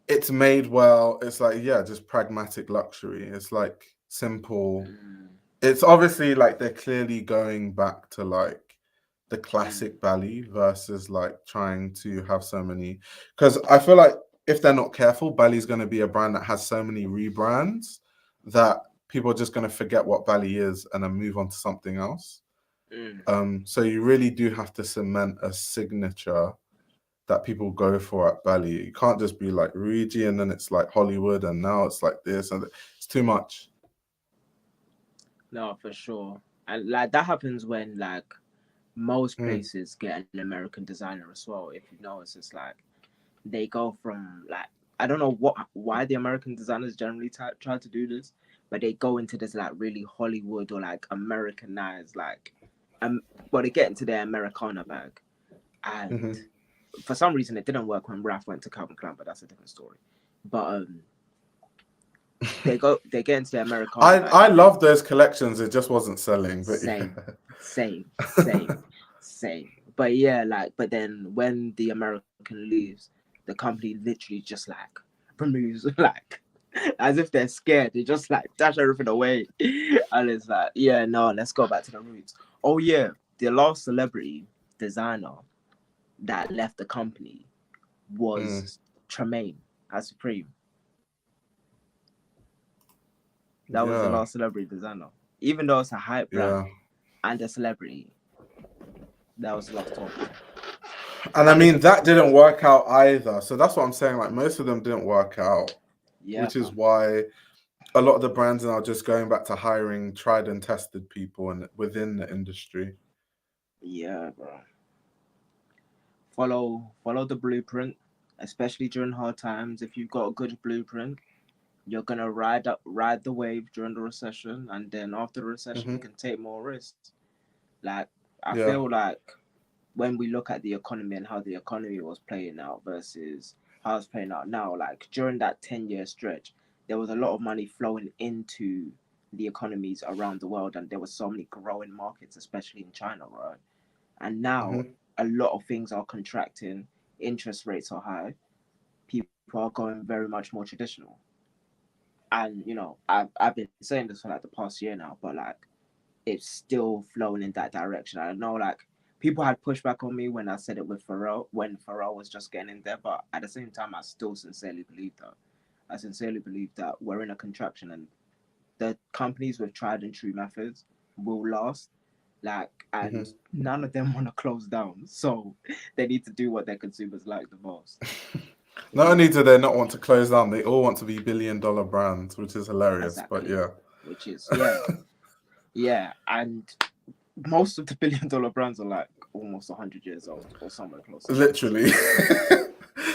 A: it's made well. It's like yeah, just pragmatic luxury. It's like simple.
B: Mm,
A: It's obviously like they're clearly going back to like the
B: mm,
A: classic Bally versus like trying to have so many. Because I feel like if they're not careful, Bally's going to be a brand that has so many rebrands that people are just going to forget what Bally is and then move on to something else.
B: mm.
A: So you really do have to cement a signature that people go for at Bally. You can't just be like Luigi and then it's like Hollywood and now it's like this and it's too much.
B: No, for sure. And like that happens when like most
A: Mm,
B: places get an American designer as well. If you notice, it's like they go from like I don't know why the American designers generally try to do this, but they go into this like really Hollywood or like Americanized um, well they get into their Americana bag, and
A: mhm.
B: for some reason it didn't work when Raf went to Calvin Klein, but that's a different story. But they get into their Americana bag,
A: I
B: and then
A: love those collections. It just wasn't selling, but
B: same,
A: yeah.
B: same, same, same. But yeah, like but then when the American leaves, the company literally just like removes like as if they're scared. They just like dash everything away, and it's like, yeah, no, let's go back to the roots. Oh yeah, the last celebrity designer that left the company
A: Mm,
B: was Tremaine at Supreme. That was the
A: yeah,
B: last celebrity designer. Even though it's a hype brand
A: yeah.
B: and a celebrity, that was the last one.
A: And I
B: And
A: mean,
B: it's
A: that didn't work out either. So that's what I'm saying. Like, most of them didn't work out,
B: yeah,
A: which is
B: fam.
A: why a lot of the brands are now just going back to hiring tried and tested people and within the industry.
B: Yeah, bro. Follow the blueprint, especially during hard times. If you've got a good blueprint, you're gonna ride the wave during the recession, and then after the recession, you
A: Hmm.
B: can take more risks. Like I
A: Yeah.
B: feel like when we look at the economy and how the economy was playing out versus how it's playing out now, like during that 10-year stretch, there was a lot of money flowing into the economies around the world, and there were so many growing markets, especially in China, right? And now
A: Hmm.
B: a lot of things are contracting, interest rates are high, people are going very much more traditional. And I've been saying this for like the past year now, but like it's still flowing in that direction. I know like people had pushback on me when I said it with Pharrell when Pharrell was just getting in there, but at the same time I still sincerely believe that. I sincerely believe that we're in a contraction, and the companies with tried and true methods will last. Like, and
A: Hmm.
B: none of them want to close down, so they need to do what their consumers like the most. So
A: Not
B: yeah,
A: only do they not want to close down, they all want to be billion-dollar brands, which is hilarious. But
B: exactly.
A: yeah,
B: Which is yeah, and most of the billion-dollar brands are like almost 100 years old or somewhere close to that.
A: literally.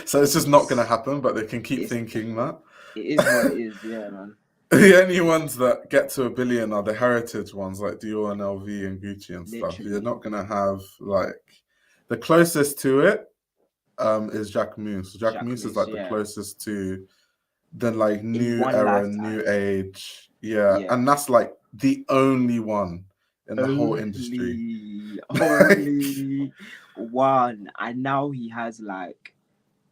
A: So it's just
B: Which
A: not going to
B: is
A: happen, but they can keep
B: it's
A: thinking that.
B: it is what it is. Yeah, man.
A: The only ones that get to a billion are the heritage ones like Dior and LV and Gucci and stuff. You're
B: Literally,
A: not gonna have like the closest to it is Jacques Mousse. Jacques Mousse is
B: Jacquemus.
A: like the
B: Yeah,
A: closest to then like
B: in
A: new
B: one
A: era, new
B: lifetime.
A: age. Yeah.
B: Yeah,
A: And that's like the only one in the whole industry.
B: only one, and now he has like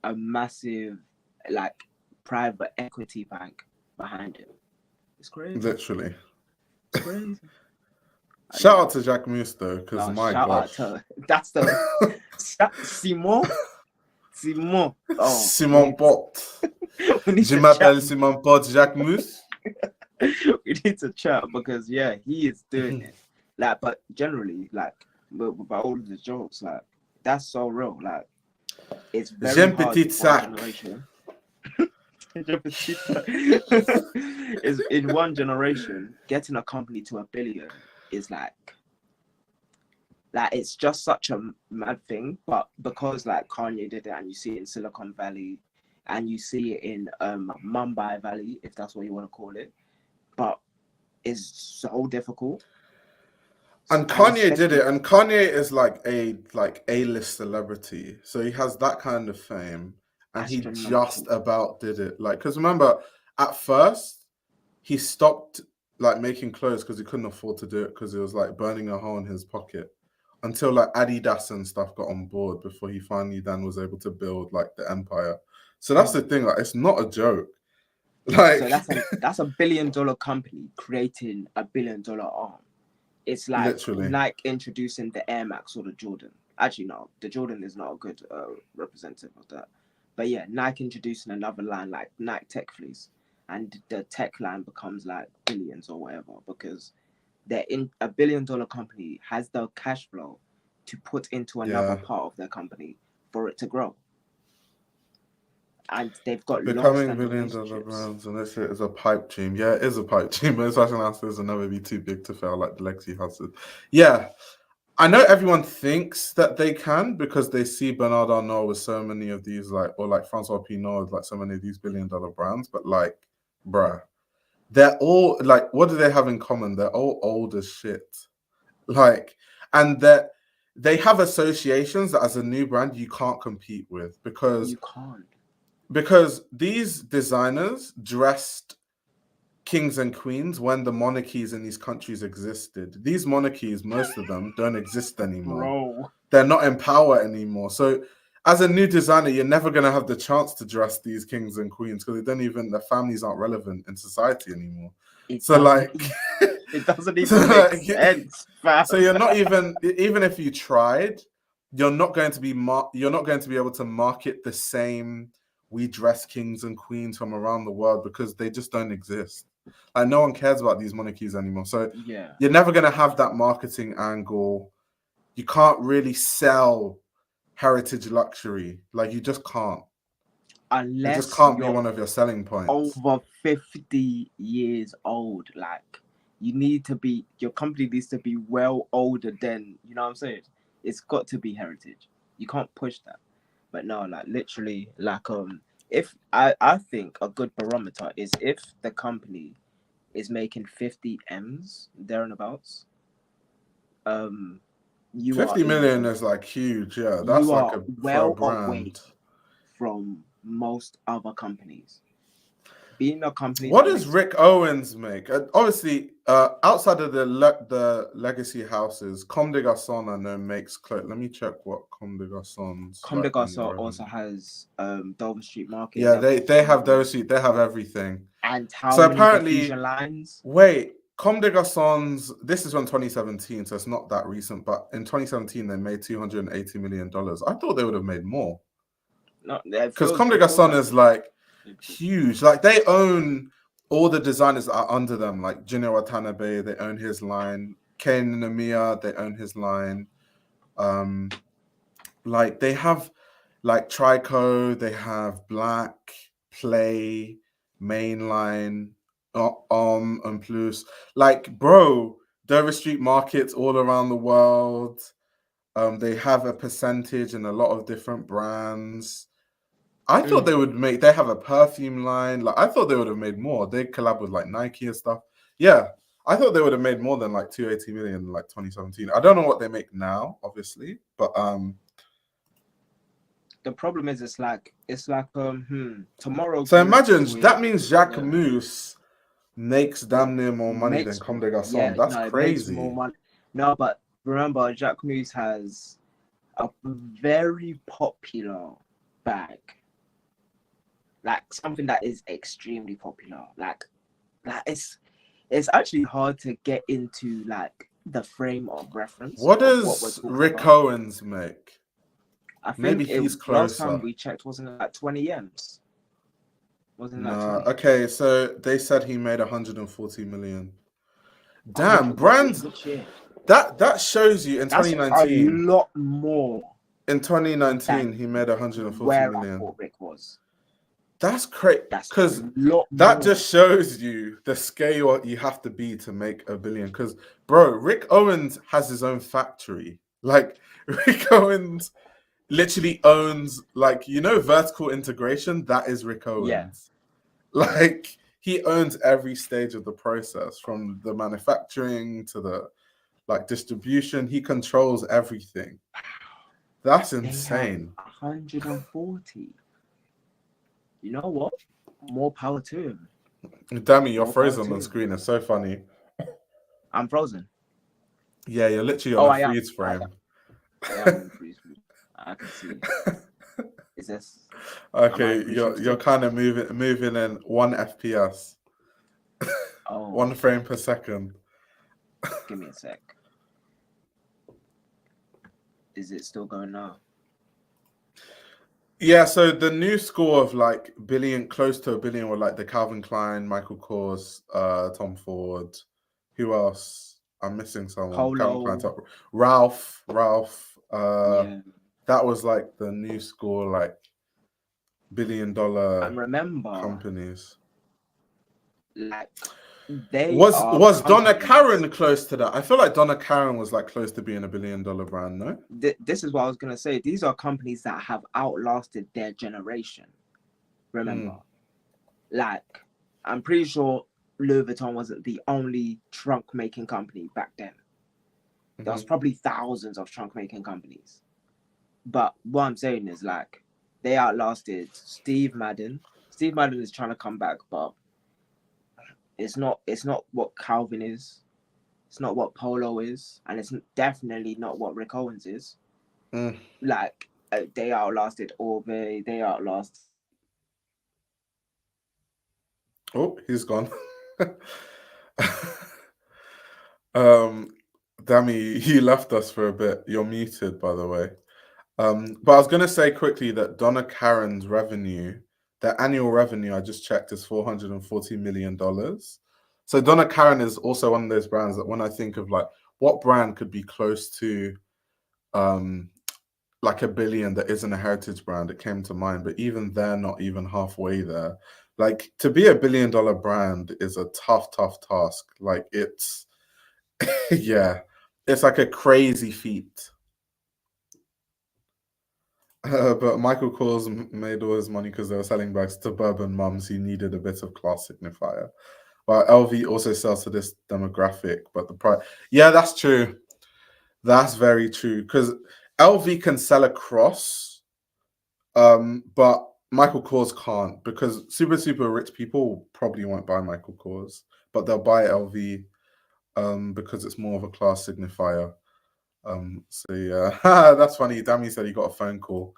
B: a massive like private equity bank behind him. It's crazy.
A: Literally.
B: It's crazy. And
A: Shout out to Jacques Mousse though, because my
B: shout out
A: gosh.
B: to that's the Simon. Simon. Oh,
A: Simon Pot.
B: we need
A: Je
B: to chat.
A: m'appelle Simon Pot Jacques Mousse.
B: We need to chat because yeah, he is doing it. Like, but generally, like, about all of the jokes, like, that's so real. Like, it's very
A: J'aime
B: hard
A: petit
B: in one
A: sac.
B: generation. Is in one generation, getting a company to a billion is like it's just such a mad thing. But because like Kanye did it, and you see it in Silicon Valley, and you see it in Mumbai Valley, if that's what you want to call it, but it's so difficult.
A: And
B: And
A: Kanye did
B: especially
A: it, and Kanye is like A-list celebrity, so he has that kind of fame, and he just
B: astronomical.
A: about did it. Like, because remember, at first he stopped like making clothes because he couldn't afford to do it because it was like burning a hole in his pocket. Until like Adidas and stuff got on board before he finally then was able to build like the empire. So that's the
B: Mm.
A: thing, like it's not a joke.
B: So
A: Like
B: that's a $1 billion company creating $1 billion arm. It's like
A: literally.
B: Nike introducing the Air Max or the Jordan. Actually, no, the Jordan is not a good representative of that. But yeah, Nike introducing another line like Nike Tech Fleece, and the tech line becomes like billions or whatever because they're in $1 billion company has the cash flow to put into another
A: Yeah.
B: part of their company for it to grow, and they've got
A: Becoming
B: long-standing
A: billion dollar
B: relationships.
A: brands and this shit is a pipe dream. Yeah, it is a pipe dream, but it's fashion houses will never be too big to fail like the legacy houses. Yeah, I know everyone thinks that they can because they see Bernard Arnault with so many of these, like, or like Francois Pinault with like so many of these billion-dollar brands, but like, bruh, they're all like, what do they have in common? They're all old as shit. Like, and that they have associations that as a new brand you can't compete with
B: You can't.
A: because these designers dressed kings and queens when the monarchies in these countries existed. These monarchies, most of them, don't exist anymore.
B: Bro.
A: They're not in power anymore. So, as a new designer, you're never going to have the chance to dress these kings and queens because their families aren't relevant in society anymore.
B: It
A: So
B: doesn't.
A: like,
B: It doesn't
A: so,
B: even make sense, fam.
A: so you're not even if you tried, you're not going to be you're not going to be able to market the same we dress kings and queens from around the world because they just don't exist. Like no one cares about these monarchies anymore. So
B: Yeah.
A: you're never going to have that marketing angle. You can't really sell heritage luxury. Like you just can't. It just
B: Unless
A: can't be
B: you're
A: one of your selling points.
B: over 50 years old, like your company needs to be well older than, you know what I'm saying? It's got to be heritage. You can't push that. But no, like literally, like if I think a good barometer is if the company is making 50 M's there and abouts, um you are
A: 50
B: in
A: million
B: the
A: is like huge. Yeah, that's
B: you
A: like
B: are
A: for a
B: well away
A: brand.
B: from most other companies. Being a company
A: What
B: that
A: does
B: makes
A: Rick Owens make? Obviously, outside of the legacy houses, Comme des Garçons I know makes clothes. Let me check what Comme des Garçons
B: Comme des
A: like in
B: Garçons
A: revenue.
B: also has Dover Street Market
A: Yeah,
B: in their
A: they have
B: portfolio.
A: those. They have everything.
B: And how
A: So
B: many diffusion
A: apparently,
B: lines?
A: wait, Comme des Garçons. This is from 2017, so it's not that recent. But in 2017, they made $280 million. I thought they would have made more
B: No,
A: because Comme des
B: it feels
A: Garçons
B: like
A: is like
B: it did.
A: huge. Like they own all the designers that are under them. Like Junior Watanabe, they own his line. Kane Namiya, they own his line. Um, like they have like Trico, they have Black, Play, Mainline, and Plus. Like, bro, Dover Street markets all around the world. They have a percentage in a lot of different brands. I thought they would make. They have a perfume line. Like I thought they would have made more. They collab with like Nike and stuff. Yeah, I thought they would have made more than like 280 million in like 2017. I don't know what they make now, obviously, but
B: The problem is it's like tomorrow
A: So
B: group
A: imagine
B: with
A: that means Jacques
B: yeah
A: Mousse makes damn near more money than
B: makes
A: Comme des
B: yeah
A: Garçons. That's
B: no it makes more
A: crazy.
B: money. No, but remember Jacques Muse has a very popular bag, like something that is extremely popular. Like it's actually hard to get into like the frame of reference
A: What
B: of what we're
A: does
B: talking
A: Rick
B: about.
A: Owens make?
B: I
A: Maybe
B: think it
A: he's
B: last time
A: closer.
B: we checked wasn't it like 20 M's? Wasn't that
A: Nah.
B: 20?
A: Okay, so they said he made 140 million. Damn,
B: 140
A: brands.
B: which year?
A: That shows you in
B: That's a
A: 2019.
B: lot more
A: In 2019,
B: than
A: he made 140
B: where I
A: million.
B: thought Rick was.
A: That's crazy
B: That's a
A: because
B: lot
A: that
B: more.
A: just shows you the scale you have to be to make a billion. Because, bro, Rick Owens has his own factory. Like, Rick Owens literally owns, like, vertical integration. That is Rick
B: Yeah.
A: Owens. Like, he owns every stage of the process from the manufacturing to the like distribution. He controls everything. That's
B: They have
A: insane.
B: 140. You know what? More power to him.
A: Dammy, you're
B: More power
A: frozen
B: to
A: on the
B: him.
A: screen. It's so funny.
B: I'm frozen.
A: Yeah, you're literally on
B: Oh,
A: a
B: I am.
A: freeze frame.
B: I am in freeze mode. I can see. Is this? Am I
A: Okay, you're
B: appreciated?
A: kind of moving in 1 FPS,
B: Oh,
A: 1 frame per second.
B: give me a sec. Is it still going now?
A: Yeah, so the new score of like billion, close to a billion, were like the Calvin Klein, Michael Kors, Tom Ford. Who else? I'm missing someone. Calvin Klein,
B: Polo.
A: Ralph.
B: Yeah.
A: That was like the new score, like billion-dollar
B: And remember,
A: companies.
B: like they are
A: Was Donna
B: companies.
A: Karan close to that? I feel like Donna Karan was like close to being a billion-dollar brand, no?
B: This is what I was gonna say. These are companies that have outlasted their generation. Remember, like I'm pretty sure Louis Vuitton wasn't the only trunk making company back then. There was probably thousands of trunk making companies. But what I'm saying is like they outlasted Steve Madden. Steve Madden is trying to come back, but it's not what Calvin is. It's not what Polo is, and it's definitely not what Rick Owens is.
A: Mm.
B: Like They outlasted Orbe. They outlasted.
A: Oh, he's gone. um, Dammy, he left us for a bit. You're muted, by the way. But I was going to say quickly that Donna Karan's revenue, their annual revenue, I just checked, is $440 million. So Donna Karan is also one of those brands that when I think of like what brand could be close to like $1 billion that isn't a heritage brand, it came to mind. But even they're not even halfway there. Like to be $1 billion brand is a tough task. Like it's yeah, it's like a crazy feat. But Michael Kors made all his money because they were selling bags to suburban mums who needed a bit of class signifier. Well, LV also sells to this demographic, but the price, yeah, that's true. That's very true because LV can sell across, but Michael Kors can't because super rich people probably won't buy Michael Kors, but they'll buy LV because it's more of a class signifier. So yeah, that's funny. Dammy said he got a phone call.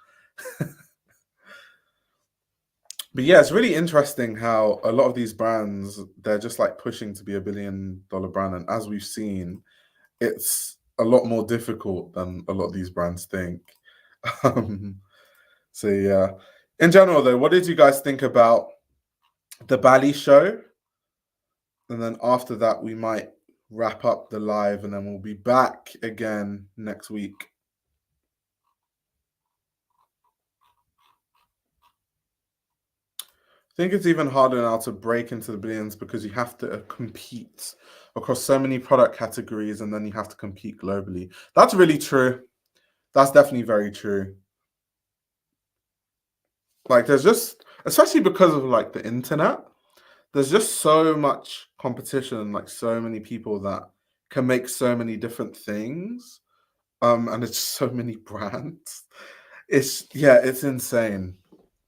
A: But yeah, it's really interesting how a lot of these brands, they're just like pushing to be $1 billion brand. And as we've seen, it's a lot more difficult than a lot of these brands think. Um, so yeah. In general though, what did you guys think about the Bally show? And then after that, we might wrap up the live and then we'll be back again next week. I think it's even harder now to break into the billions because you have to compete across so many product categories and then you have to compete globally. That's really true. That's definitely very true. Like there's just, especially because of like the internet, there's just so much competition, like so many people that can make so many different things. And it's so many brands. It's insane.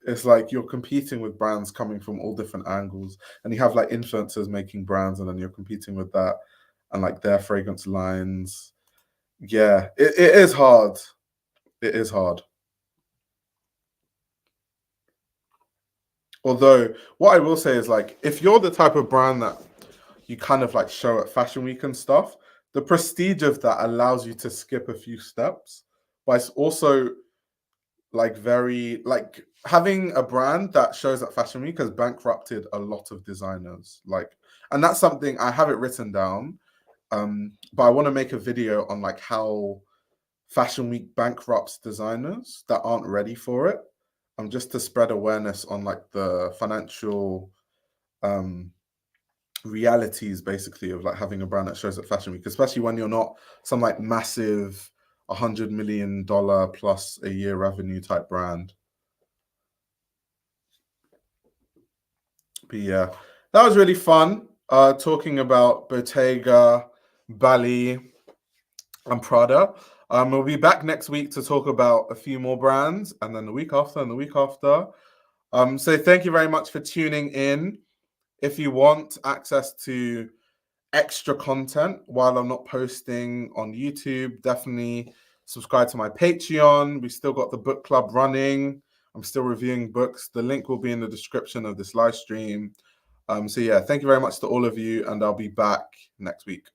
A: It's like you're competing with brands coming from all different angles, and you have like influencers making brands, and then you're competing with that and like their fragrance lines. Yeah, it is hard. It is hard. Although, what I will say is like, if you're the type of brand that you kind of like show at Fashion Week and stuff, the prestige of that allows you to skip a few steps, but it's also like very like having a brand that shows at Fashion Week has bankrupted a lot of designers. Like, and that's something I have it written down. But I want to make a video on like how Fashion Week bankrupts designers that aren't ready for it. Just to spread awareness on like the financial realities basically of like having a brand that shows at Fashion Week, especially when you're not some like massive $100 million plus a year revenue type brand. But yeah, that was really fun. Talking about Bottega, Bally, and Prada. We'll be back next week to talk about a few more brands, and then the week after, and the week after. So thank you very much for tuning in. If you want access to extra content while I'm not posting on YouTube, definitely subscribe to my Patreon. We still got the book club running. I'm still reviewing books. The link will be in the description of this live stream. So yeah, thank you very much to all of you, and I'll be back next week.